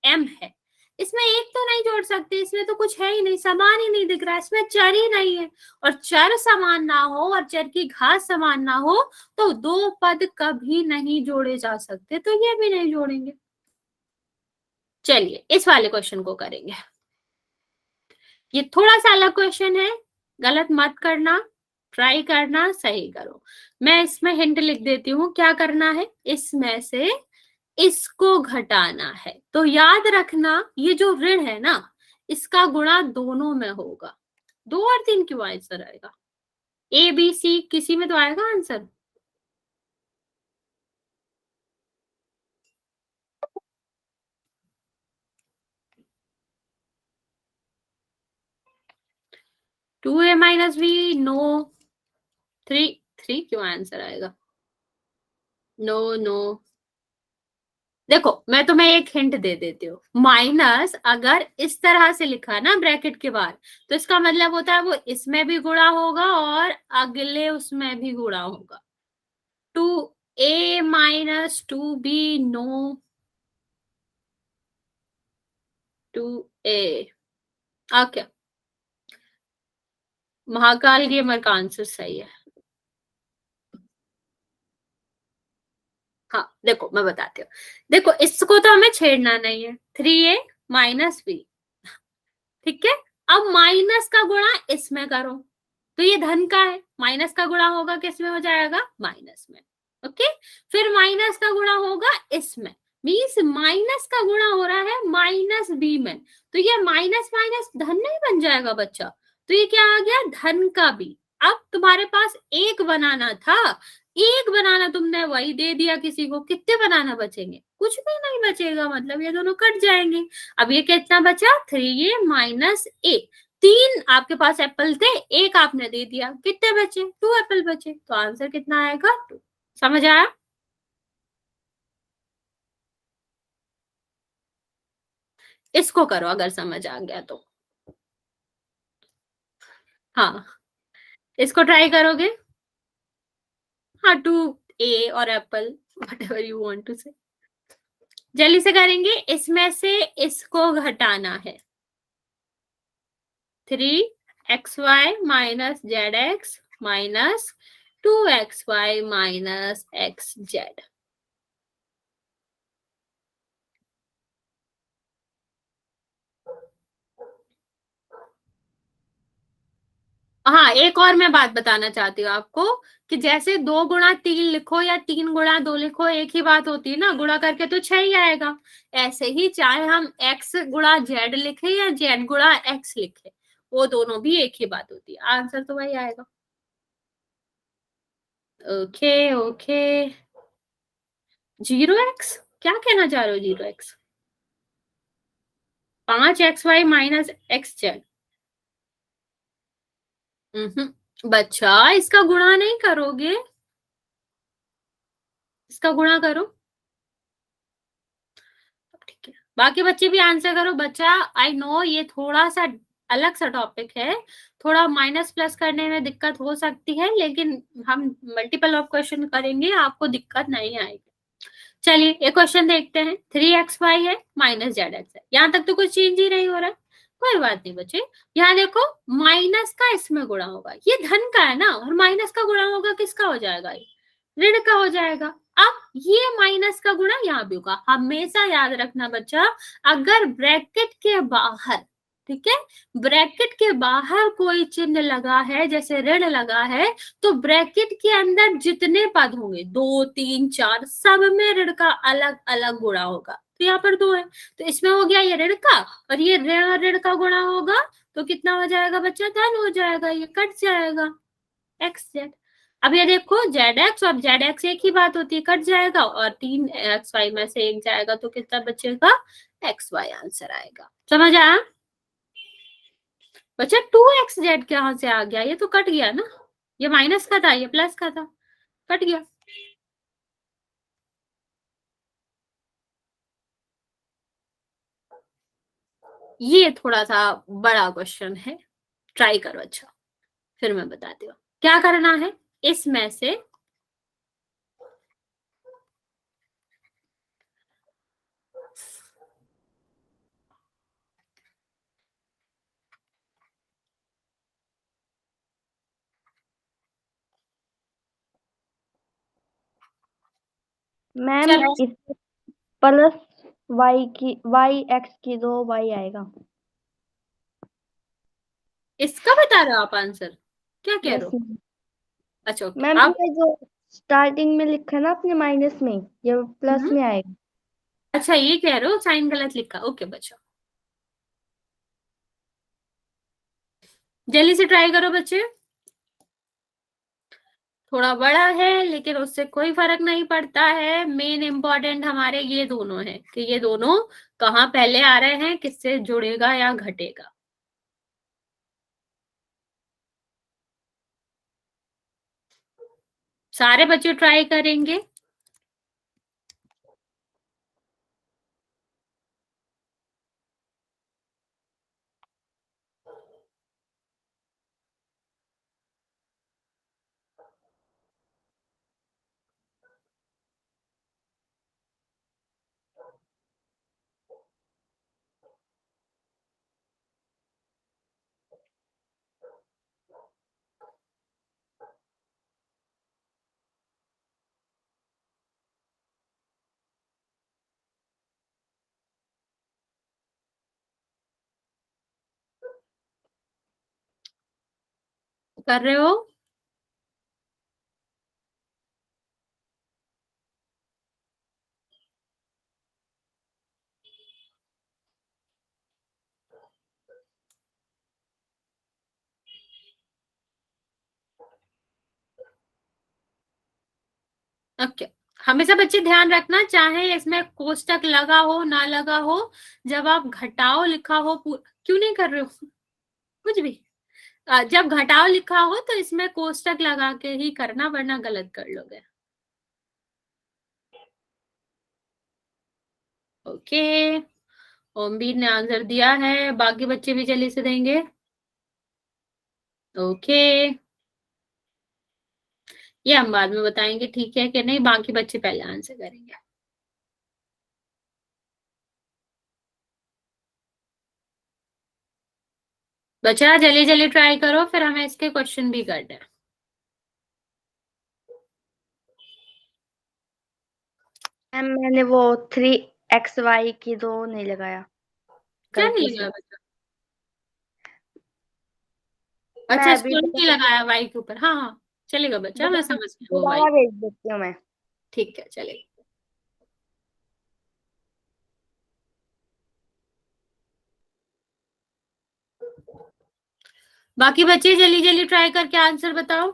m है, इसमें एक तो नहीं जोड़ सकते, इसमें तो कुछ है ही नहीं, समान ही नहीं दिख रहा है, इसमें चर ही नहीं है। और चर समान ना हो और चर की घात समान ना हो तो दो पद कभी नहीं जोड़े जा सकते, तो ये भी नहीं जोड़ेंगे। चलिए इस वाले क्वेश्चन को करेंगे। ये थोड़ा सा अलग क्वेश्चन है, गलत मत करना, ट्राई करना, सही करो। मैं इसमें हिंट लिख देती हूँ क्या करना है, इसमें से इसको घटाना है। तो याद रखना ये जो ऋण है ना, इसका गुणा दोनों में होगा। 2 और 3 क्यों आंसर आएगा, ए बी सी किसी में तो आएगा answer. Two a minus b no, 3 क्यों आंसर आएगा, नो नो। देखो मैं तुम्हें एक हिंट दे देती हूँ, माइनस अगर इस तरह से लिखा ना ब्रैकेट के बाहर, तो इसका मतलब होता है वो इसमें भी गुणा होगा और अगले उसमें भी गुणा होगा। 2a - 2b no 2a, okay Mahakal gamer का आंसर सही है। हाँ देखो मैं बताती हूँ, देखो इसको तो हमें छेड़ना नहीं है, 3a माइनस बी, ठीक है। अब माइनस का गुणा इसमें करो, तो ये धन का है, माइनस का गुणा होगा किस में, हो जाएगा माइनस में, ओके। फिर माइनस का गुणा होगा इसमें, मीन्स माइनस का गुणा हो रहा है माइनस बी में, तो ये माइनस माइनस धन नहीं बन जाएगा बच्चा, तो ये क्या आ गया, धन का बी। अब तुम्हारे पास एक बनाना था, एक बनाना तुमने वही दे दिया किसी को, कितने बनाना बचेंगे, कुछ भी नहीं बचेगा, मतलब ये दोनों कट जाएंगे। अब ये कितना बचा, 3a माइनस ए, 3 आपके पास एप्पल थे, एक आपने दे दिया, कितने बचे, 2 एप्पल बचे, तो आंसर कितना आएगा 2। समझ आया? इसको करो अगर समझ आ गया तो, हाँ इसको ट्राई करोगे, हाँ 2a और apple, whatever you want to say. जल्दी से करेंगे, इसमें से इसको घटाना है, 3xy minus zx minus 2xy minus xz। हाँ एक और मैं बात बताना चाहती हूँ आपको, कि जैसे 2 गुणा 3 लिखो या 3 गुणा 2 लिखो, एक ही बात होती है ना, गुणा करके तो 6 ही आएगा। ऐसे ही चाहे हम x गुणा z लिखे या z गुणा x लिखे, वो दोनों भी एक ही बात होती है, आंसर तो वही आएगा। ओके ओके, 0x क्या कहना चाह रहे हो, 0x 5xy माइनस xz। बच्चा इसका गुणा नहीं करोगे, इसका गुणा करो, ठीक है। बाकी बच्चे भी आंसर करो बच्चा, आई नो ये थोड़ा सा अलग सा टॉपिक है, थोड़ा माइनस प्लस करने में दिक्कत हो सकती है, लेकिन हम मल्टीपल ऑफ क्वेश्चन करेंगे, आपको दिक्कत नहीं आएगी। चलिए एक क्वेश्चन देखते हैं, 3xy है माइनस zx है, यहाँ तक तो कुछ चेंज ही नहीं हो रहा है, कोई बात नहीं बच्चे। यहाँ देखो माइनस का इसमें गुणा होगा, ये धन का है ना, और माइनस का गुणा होगा किसका हो जाएगा, ये ऋण का हो जाएगा। अब ये माइनस का गुणा यहाँ भी होगा, हमेशा याद रखना बच्चा, अगर ब्रैकेट के बाहर, ठीक है, ब्रैकेट के बाहर कोई चिन्ह लगा है, जैसे ऋण लगा है, तो ब्रैकेट के अंदर जितने पद होंगे 2 3 4 सब में ऋण का अलग अलग गुणा होगा, तो यहाँ पर 2 है, तो इसमें हो गया ये ऋण का, और ये ऋण और ऋण का गुणा होगा, तो कितना हो जाएगा बच्चा, धन हो जाएगा, ये कट जाएगा एक्स जेड। अब ये देखो जेड एक्स और जेड एक्स एक ही बात होती है, कट जाएगा, और 3xy में से एक जाएगा, तो कितना बचेगा, xy आंसर आएगा। समझ आया बच्चा, 2xz कहाँ से आ गया, ये तो कट गया ना, ये माइनस का था, ये प्लस का था, कट गया। ये थोड़ा सा बड़ा क्वेश्चन है, ट्राई करो अच्छा, फिर मैं बताती हूँ क्या करना है। इसमें से मैम चलो इस प्लस वाई एक्स की 2 y आएगा। इसका बता रहे हो आप आंसर, क्या कह रहे यस हो, अच्छा ओके मैम, आप, ये जो स्टार्टिंग में लिखा है ना आपने माइनस में, ये प्लस हम्म, में आएगा। अच्छा ये कह रहे हो साइन गलत लिखा, ओके बच्चा जल्दी से ट्राई करो बच्चे, थोड़ा बड़ा है लेकिन उससे कोई फर्क नहीं पड़ता है, मेन इंपॉर्टेंट हमारे ये दोनों है, कि ये दोनों कहाँ पहले आ रहे हैं, किससे जुड़ेगा या घटेगा। सारे बच्चे ट्राई करेंगे, कर रहे हो? ओके। हमेशा बच्चे ध्यान रखना, चाहे इसमें कोष्टक लगा हो ना लगा हो, जब आप घटाओ लिखा हो क्यों नहीं कर रहे हो कुछ भी? जब घटाओ लिखा हो तो इसमें कोष्टक लगा के ही करना, वरना गलत कर लोगे। ओके, ओमवीर ने आंसर दिया है, बाकी बच्चे भी जल्दी से देंगे। ओके, ये हम बाद में बताएंगे, ठीक है कि नहीं, बाकी बच्चे पहले आंसर करेंगे। बच्चा जल्दी जल्दी ट्राई करो, फिर हमें इसके क्वेश्चन भी करना है। मैम मैंने वो 3xy की 2 नहीं लगाया क्या नहीं गलती से। लगाया बच्चा? अच्छा, मैं अभी स्टूडेंट की लगाया वाई के ऊपर, हाँ हाँ, चलेगा बच्चा, मैं समझ गया वो वाई। दोबारा भेज देती हूँ मैं। ठीक है, चलेगा। बाकी बच्चे जल्दी जल्दी ट्राई करके आंसर बताओ।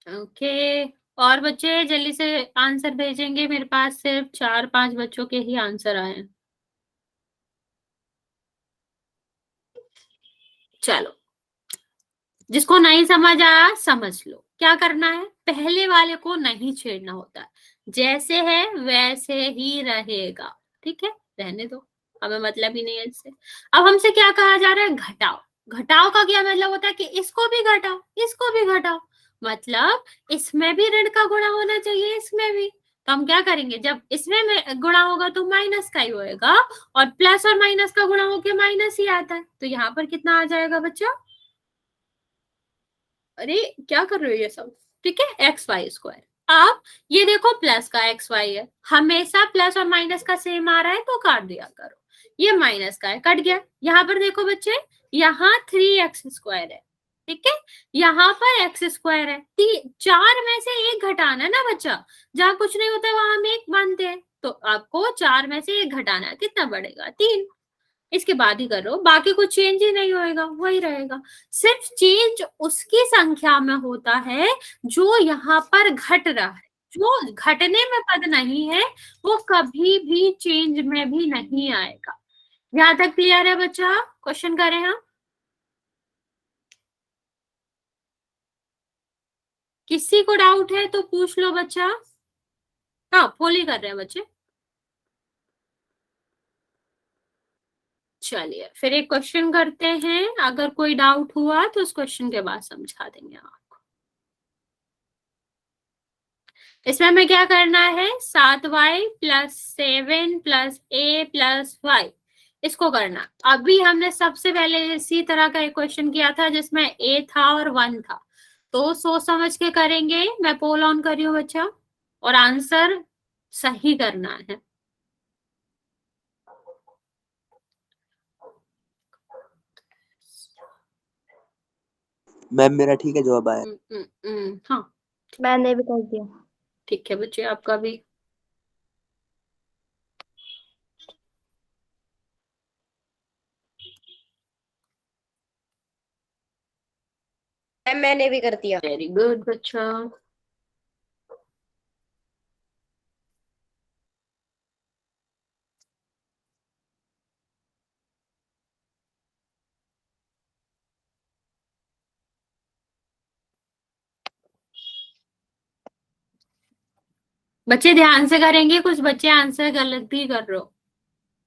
ओके, और बच्चे जल्दी से आंसर भेजेंगे, मेरे पास सिर्फ 4-5 बच्चों के ही आंसर आए हैं। चलो, जिसको नहीं समझ आया समझ लो, क्या करना है, पहले वाले को नहीं छेड़ना होता है, जैसे है वैसे ही रहेगा, ठीक है, रहने दो, हमें मतलब ही नहीं है इससे। अब हमसे क्या कहा जा रहा है, घटाओ। घटाओ का क्या मतलब होता है कि इसको भी घटाओ, इसको भी घटाओ, मतलब इसमें भी ऋण का गुणा होना चाहिए, इसमें भी। तो हम क्या करेंगे, जब इसमें गुणा होगा तो माइनस का ही होएगा, और प्लस और माइनस का गुणा होके माइनस ही आता है, तो यहाँ पर कितना आ जाएगा बच्चा? अरे क्या कर रहे हो ये सब, ठीक है, एक्स वाई स्क्वायर। अब ये देखो प्लस का एक्स वाई है, हमेशा प्लस और माइनस का सेम आ रहा है तो काट दिया करो, ये माइनस का है, कट गया। यहाँ पर देखो बच्चे, यहाँ 3x² है, ठीक है, यहाँ पर एक्स स्क्वायर है, 4 में से एक घटाना है ना बच्चा, जहाँ कुछ नहीं होता है वहां हम एक मानते हैं, तो आपको 4 में से एक घटाना है, कितना बढ़ेगा? 3। इसके बाद ही करो, बाकी कुछ चेंज ही नहीं होएगा, वही रहेगा। सिर्फ चेंज उसकी संख्या में होता है जो यहाँ पर घट रहा है, जो घटने में पद नहीं है वो कभी भी चेंज में भी नहीं आएगा। यहाँ तक क्लियर है बच्चा? क्वेश्चन करें हम, किसी को डाउट है तो पूछ लो बच्चा। हाँ, पोल ही कर रहे हैं बच्चे। चलिए फिर एक क्वेश्चन करते हैं, अगर कोई डाउट हुआ तो उस क्वेश्चन के बाद समझा देंगे आपको। इसमें हमें क्या करना है, 7y+7+a+y, इसको करना। अभी हमने सबसे पहले इसी तरह का एक क्वेश्चन किया था जिसमें a था और 1 था, तो सोच समझ के करेंगे। मैं पोल ऑन कर रही हूँ बच्चा, और आंसर सही करना है। मैम मेरा ठीक है जवाब आया। हाँ मैंने भी कर दिया। ठीक है बच्चे, आपका भी। मैम मैंने भी कर दिया। वेरी गुड बच्चा। बच्चे ध्यान से करेंगे, कुछ बच्चे आंसर गलत भी कर रहे हो।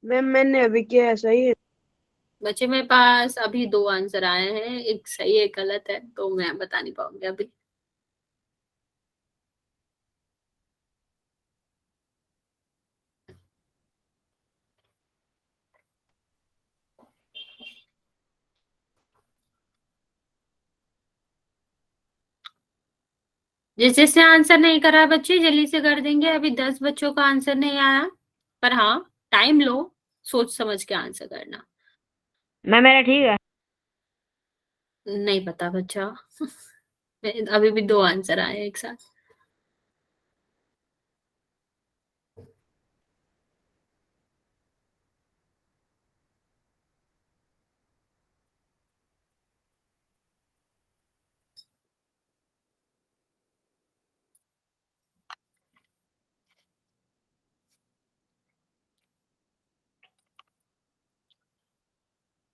मैम मैंने अभी किया है, सही है। बच्चे मेरे पास अभी 2 आंसर आए हैं, एक सही एक गलत है, तो मैं बता नहीं पाऊंगी अभी। जिससे आंसर नहीं करा बच्चे जल्दी से कर देंगे। अभी 10 बच्चों का आंसर नहीं आया, पर हाँ टाइम लो, सोच समझ के आंसर करना। मैम मेरा ठीक है। नहीं पता बच्चा। अभी भी 2 आंसर आए एक साथ।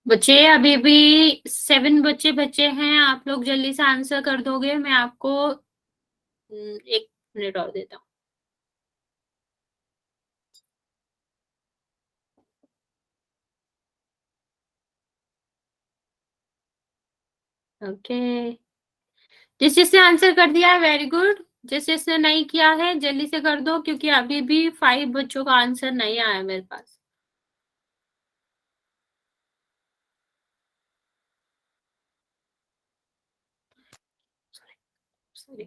बच्चे अभी भी 7 बच्चे बचे हैं, आप लोग जल्दी से आंसर कर दोगे, मैं आपको 1 मिनट और देता हूँ। ओके, जिसने आंसर कर दिया है वेरी गुड, जिसने नहीं किया है जल्दी से कर दो, क्योंकि अभी भी 5 बच्चों का आंसर नहीं आया मेरे पास। सॉरी।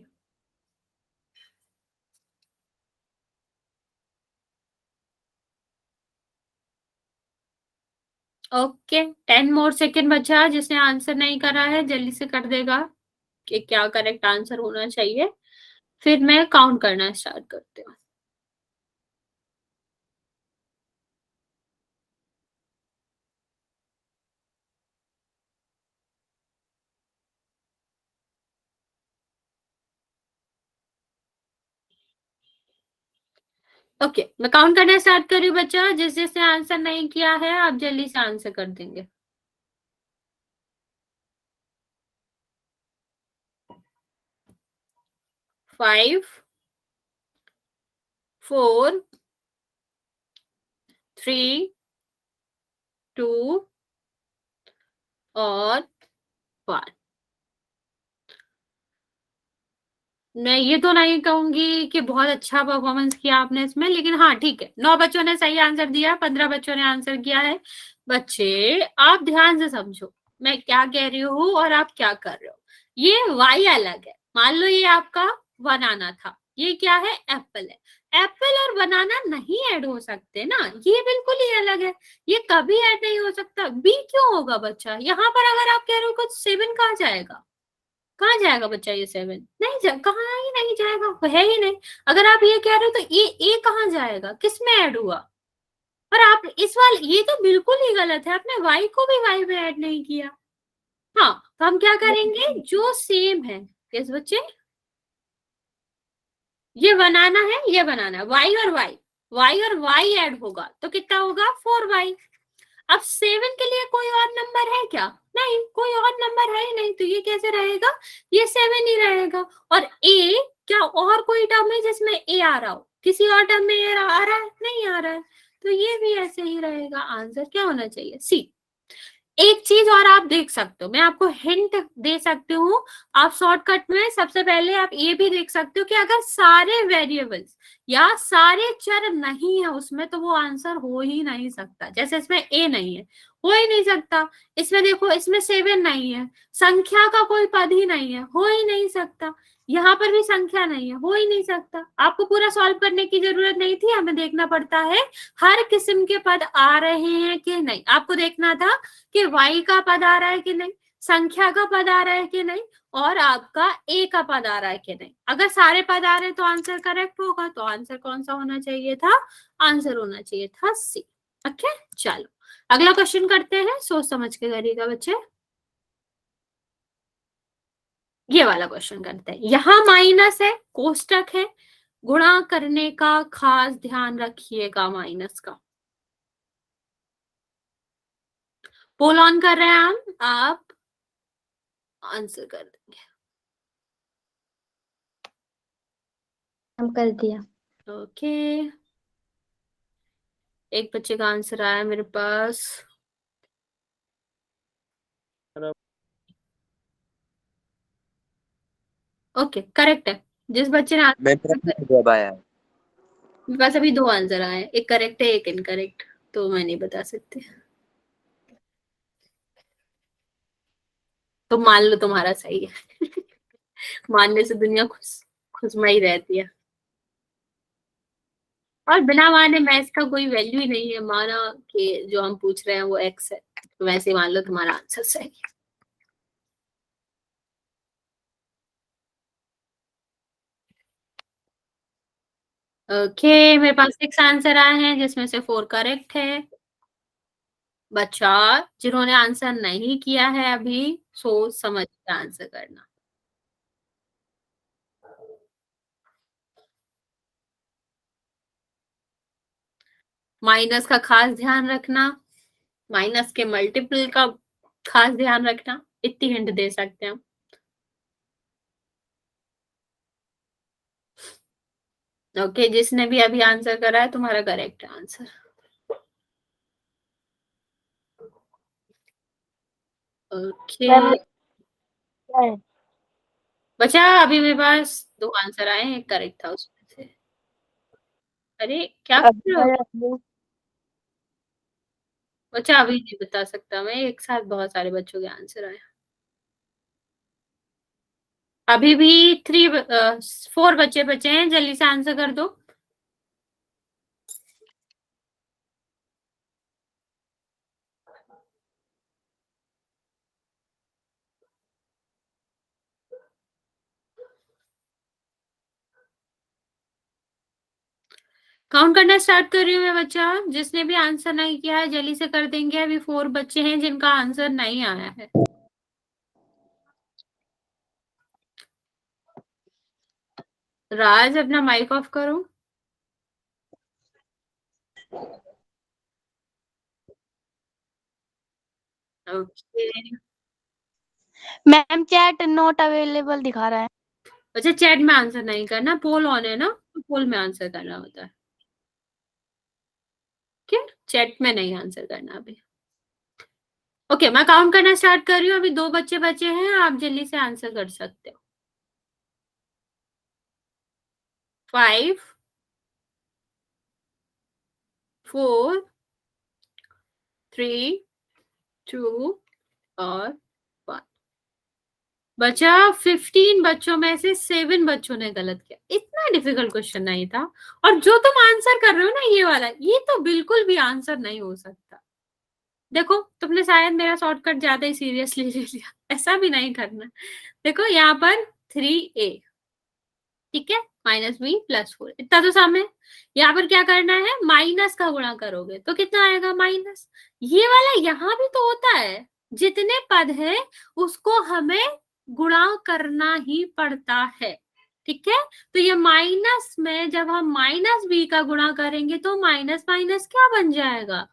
ओके, 10 मोर सेकेंड बचा, जिसने आंसर नहीं करा है जल्दी से कर देगा कि क्या करेक्ट आंसर होना चाहिए, फिर मैं काउंट करना स्टार्ट करती हूँ। ओके, मैं काउंट करना स्टार्ट कर रही हूँ बच्चा, जिसने आंसर नहीं किया है आप जल्दी से आंसर कर देंगे। 5 4 3 2 और 1। मैं ये तो नहीं कहूंगी कि बहुत अच्छा परफॉर्मेंस किया आपने इसमें, लेकिन हाँ ठीक है, 9 बच्चों ने सही आंसर दिया, 15 बच्चों ने आंसर किया है। बच्चे आप ध्यान से समझो मैं क्या कह रही हूँ और आप क्या कर रहे हो। ये वाई अलग है, मान लो ये आपका बनाना था, ये क्या है एप्पल है। एप्पल और बनाना नहीं ऐड हो सकते ना, ये बिल्कुल ही अलग है, ये कभी ऐड नहीं हो सकता। बी क्यों होगा बच्चा, यहाँ पर अगर आप कह रहे हो कुछ 7 कहाँ जाएगा, कहाँ जाएगा बच्चा, ये 7 नहीं कहाँ ही नहीं जाएगा, वो है ही नहीं। अगर आप ये कह रहे हो तो ये ए कहाँ जाएगा, किस में ऐड हुआ। पर आप इस वाल ये तो बिल्कुल ही गलत है, आपने वाई को भी वाई में ऐड नहीं किया। हाँ तो हम क्या करेंगे, जो सेम है, किस बच्चे, ये बनाना है, ये बनाना है, वाई और वाई ऐड होगा तो कितना होगा 4y। अब 7 के लिए कोई और नंबर है क्या, नहीं कोई और नंबर है ही नहीं, तो ये कैसे रहेगा, ये 7 ही रहेगा। और ए, क्या और कोई टर्म है जिसमें ए आ रहा हो, किसी और टर्म में ए आ रहा है, नहीं आ रहा है, तो ये भी ऐसे ही रहेगा। आंसर क्या होना चाहिए, सी। एक चीज और आप देख सकते हो, मैं आपको हिंट दे सकती हूँ, आप शॉर्टकट में सबसे पहले आप ये भी देख सकते हो कि अगर सारे वेरिएबल्स या सारे चर नहीं है उसमें, तो वो आंसर हो ही नहीं सकता। जैसे इसमें ए नहीं है, हो ही नहीं सकता। इसमें देखो, इसमें 7 नहीं है, संख्या का कोई पद ही नहीं है, हो ही नहीं सकता। यहाँ पर भी संख्या नहीं है, हो ही नहीं सकता। आपको पूरा सॉल्व करने की जरूरत नहीं थी, हमें देखना पड़ता है हर किस्म के पद आ रहे हैं कि नहीं। आपको देखना था कि y का पद आ रहा है कि नहीं, संख्या का पद आ रहा है कि नहीं, और आपका a का पद आ रहा है कि नहीं। अगर सारे पद आ रहे हैं तो आंसर करेक्ट होगा, तो आंसर कौन सा होना चाहिए था, आंसर होना चाहिए था सी। ओके चलो अगला क्वेश्चन करते हैं, सोच समझ के करिएगा बच्चे। ये वाला क्वेश्चन करते हैं, यहाँ माइनस है, कोष्टक है, गुणा करने का खास ध्यान रखिएगा माइनस का। पोल ऑन कर रहे हैं हम, आप आंसर कर देंगे। हम कर दिया। ओके, एक बच्चे का आंसर आया मेरे पास। ओके करेक्ट है, जिस बच्चे ने मैं जवाब आया। मेरे पास अभी 2 आंसर आए, एक करेक्ट है एक इनकरेक्ट, तो मैं नहीं बता सकती, तो मान लो तुम्हारा सही है। मानने से दुनिया खुश खुजमड़ी रहती है। और बिना माने मैथ्स का कोई वैल्यू ही नहीं है, माना कि जो हम पूछ रहे हैं वो एक्स है, तो वैसे मान लो तुम्हारा आंसर सही है। ओके, मेरे पास 6 आंसर आए हैं जिसमें से 4 करेक्ट है। बच्चा जिन्होंने आंसर नहीं किया है अभी, सोच समझ के आंसर करना। माइनस का खास ध्यान रखना, माइनस के मल्टीपल का खास ध्यान रखना, इतनी हिंट दे सकते हैं हम। ओके, जिसने भी अभी आंसर करा है तुम्हारा करेक्ट आंसर। ओके मैम क्या है? बच्चा, अभी मेरे पास 2 आंसर आए हैं, एक करेक्ट था उसमें से। अरे क्या कर रहे हो अभी बच्चा? अभी नहीं बता सकता मैं, एक साथ बहुत सारे बच्चों के आंसर आए। अभी भी 4 बच्चे बचे हैं, जल्दी से आंसर कर दो। काउंट करना स्टार्ट कर रही हूँ मैं बच्चा, जिसने भी आंसर नहीं किया है जल्दी से कर देंगे। अभी 4 बच्चे हैं जिनका आंसर नहीं आया है। राज, अपना माइक ऑफ करो। Okay ma'am chat not available दिखा रहा है। बच्चा, चैट में आंसर नहीं करना, पोल ऑन है ना, तो पोल में आंसर करना होता है। क्या? चैट में नहीं आंसर करना अभी। ओके, मैं काउंट करना स्टार्ट कर रही हूँ। अभी 2 बच्चे बचे हैं, आप जल्दी से आंसर कर सकते हो। 5, 4, 3, 2 और 1। बचा 15 बच्चों में से 7 बच्चों ने गलत किया। इतना डिफिकल्ट क्वेश्चन नहीं था। और जो तुम आंसर कर रहे हो ना, ये वाला, ये तो बिल्कुल भी आंसर नहीं हो सकता। देखो, तुमने शायद मेरा शॉर्टकट ज्यादा ही सीरियसली ले लिया, ऐसा भी नहीं करना। देखो यहाँ पर 3a, ठीक है, -b+4, इतना तो सामने। यहाँ पर क्या करना है, माइनस का गुणा करोगे तो कितना आएगा, माइनस। ये वाला यहाँ भी तो होता है, जितने पद है उसको हमें गुणा करना ही पड़ता है, ठीक है। तो ये माइनस में जब हम -b का गुणा करेंगे तो माइनस माइनस क्या बन जाएगा,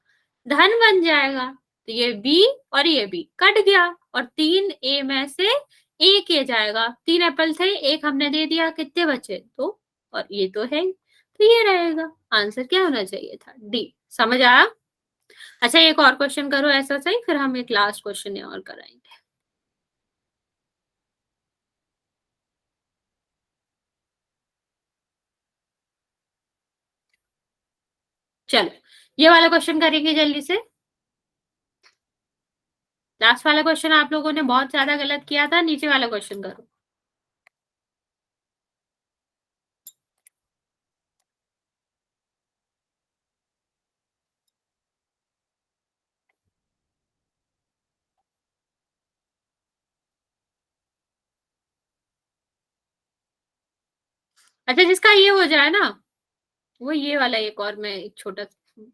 धन बन जाएगा। तो ये b और ये b कट गया, और 3a में से एक ये जाएगा। 3 एप्पल थे, एक हमने दे दिया, कितने बचे, 2। और ये तो है, तो ये रहेगा। आंसर क्या होना चाहिए था, डी। समझ आया? अच्छा, एक और क्वेश्चन करो ऐसा सही, फिर हम एक लास्ट क्वेश्चन और कराएंगे। चलो, ये वाला क्वेश्चन करेंगे जल्दी से। लास्ट वाला क्वेश्चन आप लोगों ने बहुत ज्यादा गलत किया था, नीचे वाला क्वेश्चन करो। अच्छा, जिसका ये हो जाए ना, वो ये वाला एक और, मैं एक छोटा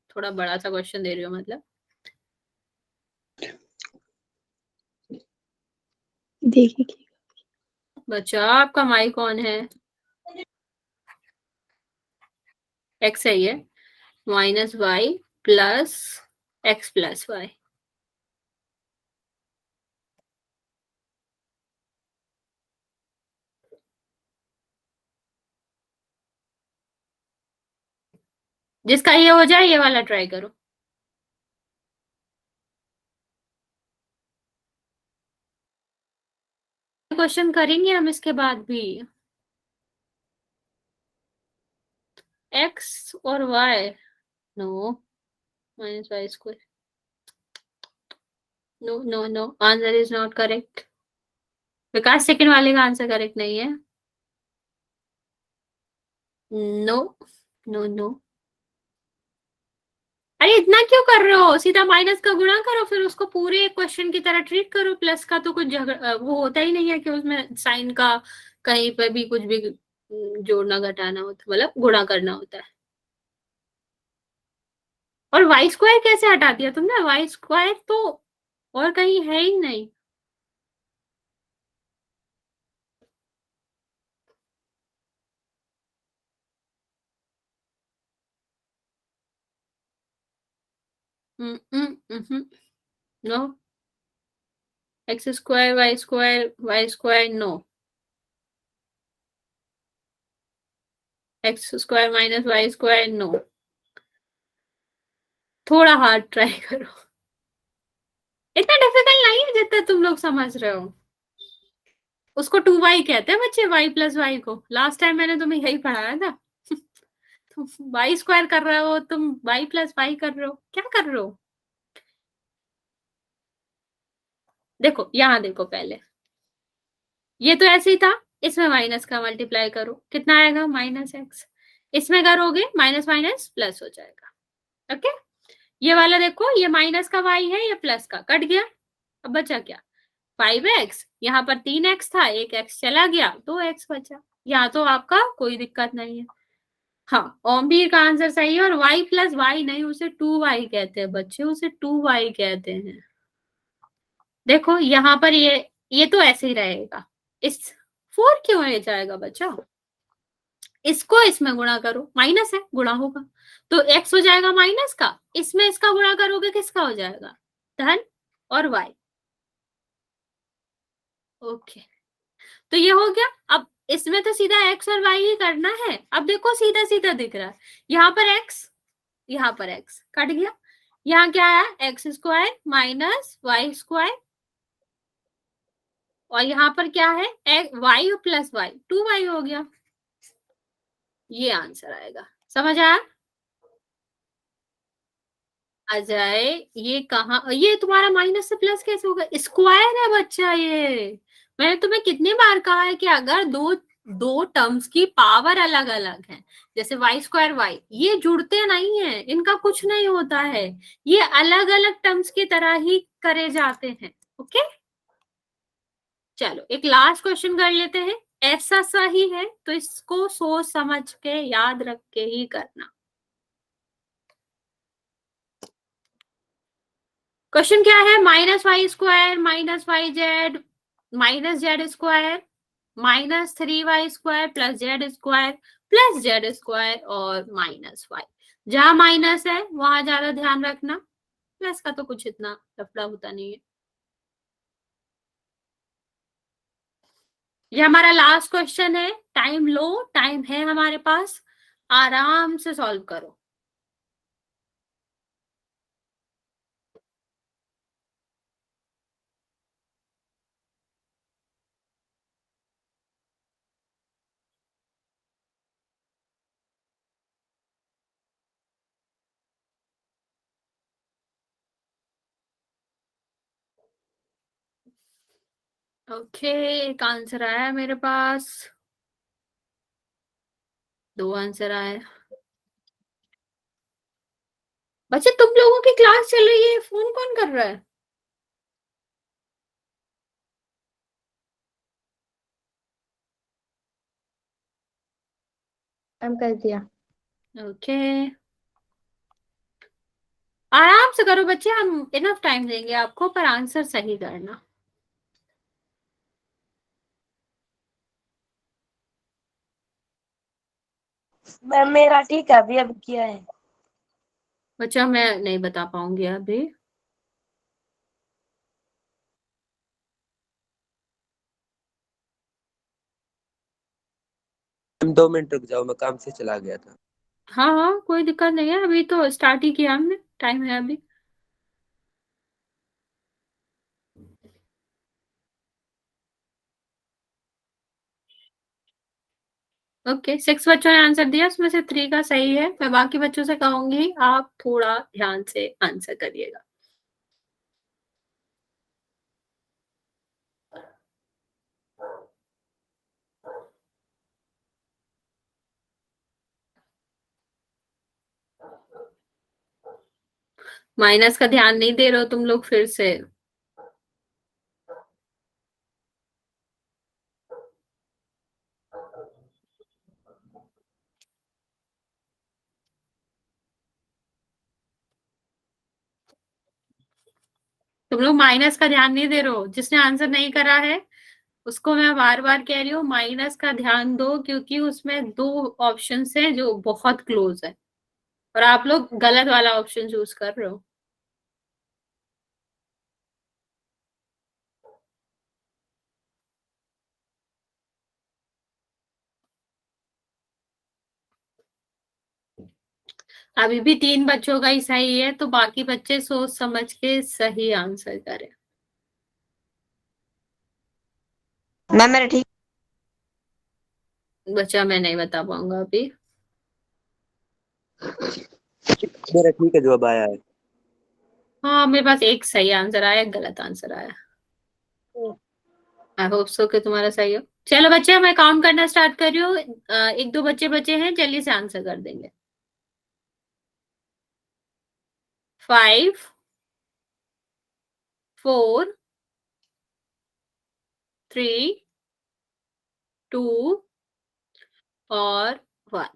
थोड़ा बड़ा सा क्वेश्चन दे रही हूँ, मतलब। देखिए बच्चा, आपका माइक ऑन है, एक्स है ये, -y plus x plus y। जिसका ये हो जाए ये वाला ट्राई करो। क्वेश्चन करेंगे हम इसके बाद भी। x और y, no, -y², no no no, answer is not correct. Vikas, second वाले का आंसर करेक्ट नहीं है। नो नो नो, अरे इतना क्यों कर रहे हो? सीधा माइनस का गुणा करो, फिर उसको पूरे क्वेश्चन की तरह ट्रीट करो। प्लस का तो कुछ झगड़ा वो होता ही नहीं है कि उसमें साइन का कहीं पे भी कुछ भी जोड़ना घटाना होता, मतलब गुणा करना होता है। और वाई स्क्वायर कैसे हटा दिया तुमने? वाई स्क्वायर तो और कहीं है ही नहीं। No, X square Y square no, X square minus Y square no. थोड़ा हार्ड ट्राई करो, इतना डिफिकल्ट नहीं है जितना तुम लोग समझ रहे हो। उसको 2y कहते हैं बच्चे, y प्लस वाई को। लास्ट टाइम मैंने तुम्हें यही पढ़ाया था। तुम वाई स्क्वायर कर रहे हो, तुम y प्लस वाई कर रहे हो, क्या कर रहे हो? देखो यहाँ देखो, पहले ये तो ऐसे ही था, इसमें माइनस का मल्टीप्लाई करो, कितना आएगा? Minus x. इसमें करोगे माइनस माइनस प्लस हो जाएगा। ओके, ये वाला देखो, ये माइनस का y है, ये प्लस का कट गया। अब बचा क्या? 5x। यहाँ पर 3x था, एक x चला गया, 2x बचा। यहाँ तो आपका कोई दिक्कत नहीं है। हाँ, ओमवीर का आंसर सही है। और y प्लस वाई नहीं, उसे 2y कहते हैं बच्चे, उसे 2y कहते हैं। देखो यहाँ पर ये तो ऐसे ही रहेगा। इस 4 क्यों ले जाएगा बच्चा? इसको इसमें गुणा करो, माइनस है, गुणा होगा तो x हो जाएगा माइनस का। इसमें इसका गुणा करोगे, किसका हो जाएगा? धन और y। ओके, तो ये हो गया। अब इसमें तो सीधा x और y ही करना है। अब देखो सीधा सीधा दिख रहा है, यहाँ पर x, यहाँ पर x कट गया। यहाँ क्या आया? X square minus Y square. और यहाँ पर क्या है? वाई प्लस वाई, 2y हो गया। ये आंसर आएगा। समझ आया? अजय, ये कहा, ये तुम्हारा माइनस से प्लस कैसे होगा? स्क्वायर है बच्चा ये। मैंने तुम्हें कितनी बार कहा है कि अगर दो दो टर्म्स की पावर अलग अलग है, जैसे वाई स्क्वायर वाई, ये जुड़ते नहीं है, इनका कुछ नहीं होता है, ये अलग अलग टर्म्स की तरह ही करे जाते हैं। ओके, चलो एक लास्ट क्वेश्चन कर लेते हैं। ऐसा सा ही है, तो इसको सोच समझ के याद रख के ही करना। क्वेश्चन क्या है? Minus Y square minus Y Z minus Z square minus 3y square plus Z square और माइनस वाई। जहां माइनस है वहां ज्यादा ध्यान रखना, प्लस का तो कुछ इतना लफड़ा होता नहीं है। ये हमारा लास्ट क्वेश्चन है। टाइम लो, टाइम है हमारे पास, आराम से सॉल्व करो। ओके, एक आंसर आया मेरे पास, 2 आंसर आए। बच्चे तुम लोगों की क्लास चल रही है, फोन कौन कर रहा है? मैम कर दिया। ओके, आराम से करो बच्चे, हम इनफ टाइम देंगे आपको, पर आंसर सही करना। मैम मेरा ठीक है, अभी अभी किया है। बच्चा मैं नहीं बता पाऊंगी अभी। तुम 2 मिनट रुक जाओ, मैं काम से चला गया था। हाँ हाँ, कोई दिक्कत नहीं है, अभी तो स्टार्ट ही किया हमने, टाइम है अभी। ओके, 6 बच्चों ने आंसर दिया, उसमें से 3 का सही है। मैं बाकी बच्चों से कहूंगी आप थोड़ा ध्यान से आंसर करिएगा। माइनस का ध्यान नहीं दे रहे हो तुम लोग फिर से। तुम लोग माइनस का ध्यान नहीं दे रहे हो। जिसने आंसर नहीं करा है उसको मैं बार बार कह रही हूँ माइनस का ध्यान दो, क्योंकि उसमें दो ऑप्शंस हैं जो बहुत क्लोज है और आप लोग गलत वाला ऑप्शन चूज कर रहे हो। अभी भी 3 बच्चों का ही सही है, तो बाकी बच्चे सोच समझ के सही आंसर करें। मैम मेरा ठीक। बच्चा मैं नहीं बता पाऊंगा अभी। मेरा ठीक है जो अब आया है। हाँ, मेरे पास एक सही आंसर आया, एक गलत आंसर आया। आई होप सो कि तुम्हारा सही हो। चलो बच्चे, मैं काउंट करना स्टार्ट कर रही हूँ। 1-2 बच्चे बचे हैं, जल्दी से आंसर कर देंगे। 5, 4, 3, 2 और 1।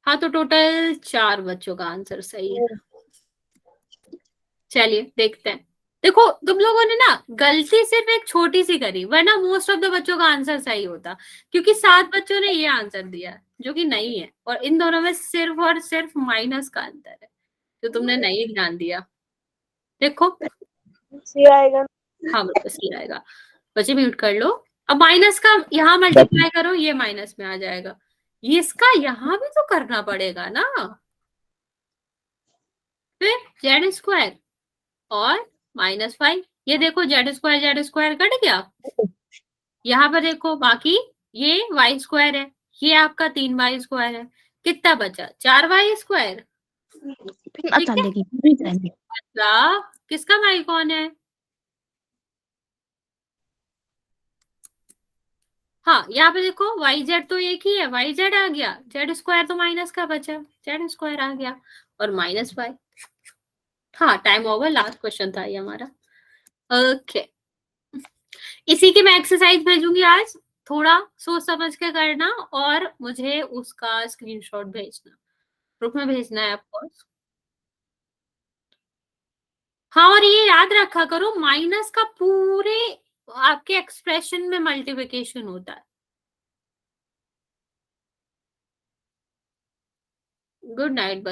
हाँ, तो टोटल 4 बच्चों का आंसर सही है। चलिए देखते हैं। देखो तुम लोगों ने ना गलती सिर्फ एक छोटी सी करी, वरना मोस्ट ऑफ द बच्चों का आंसर सही होता, क्योंकि 7 बच्चों ने ये आंसर दिया जो कि नहीं है, और इन दोनों में सिर्फ और सिर्फ माइनस का अंतर है जो तुमने नहीं ध्यान दिया। देखो सी आएगा। हाँ, बस ये आएगा। बच्चे म्यूट कर लो। अब माइनस का यहाँ मल्टीप्लाई करो, ये माइनस में आ जाएगा। ये इसका यहाँ भी तो करना पड़ेगा ना। फिर जेड स्क्वायर और -5। ये देखो जेड स्क्वायर कट गया। यहाँ पर देखो बाकी ये वाई स्क्वायर है, ये आपका 3y² है। कितना बचा? 4y²। ठीक है, मतलब किसका y कौन है? हाँ, यहाँ पे देखो yz तो एक ही है, yz आ गया। z² तो माइनस का बचा, z² आ गया और -5। हाँ, टाइम ओवर, लास्ट क्वेश्चन था ये हमारा। ओके, इसी की मैं एक्सरसाइज भेजूंगी आज। थोड़ा सोच समझ के करना और मुझे उसका स्क्रीनशॉट भेजना, ग्रुप में भेजना है ऑफकोर्स। हाँ, और ये याद रखा करो माइनस का पूरे आपके एक्सप्रेशन में मल्टीप्लिकेशन होता है। Good night.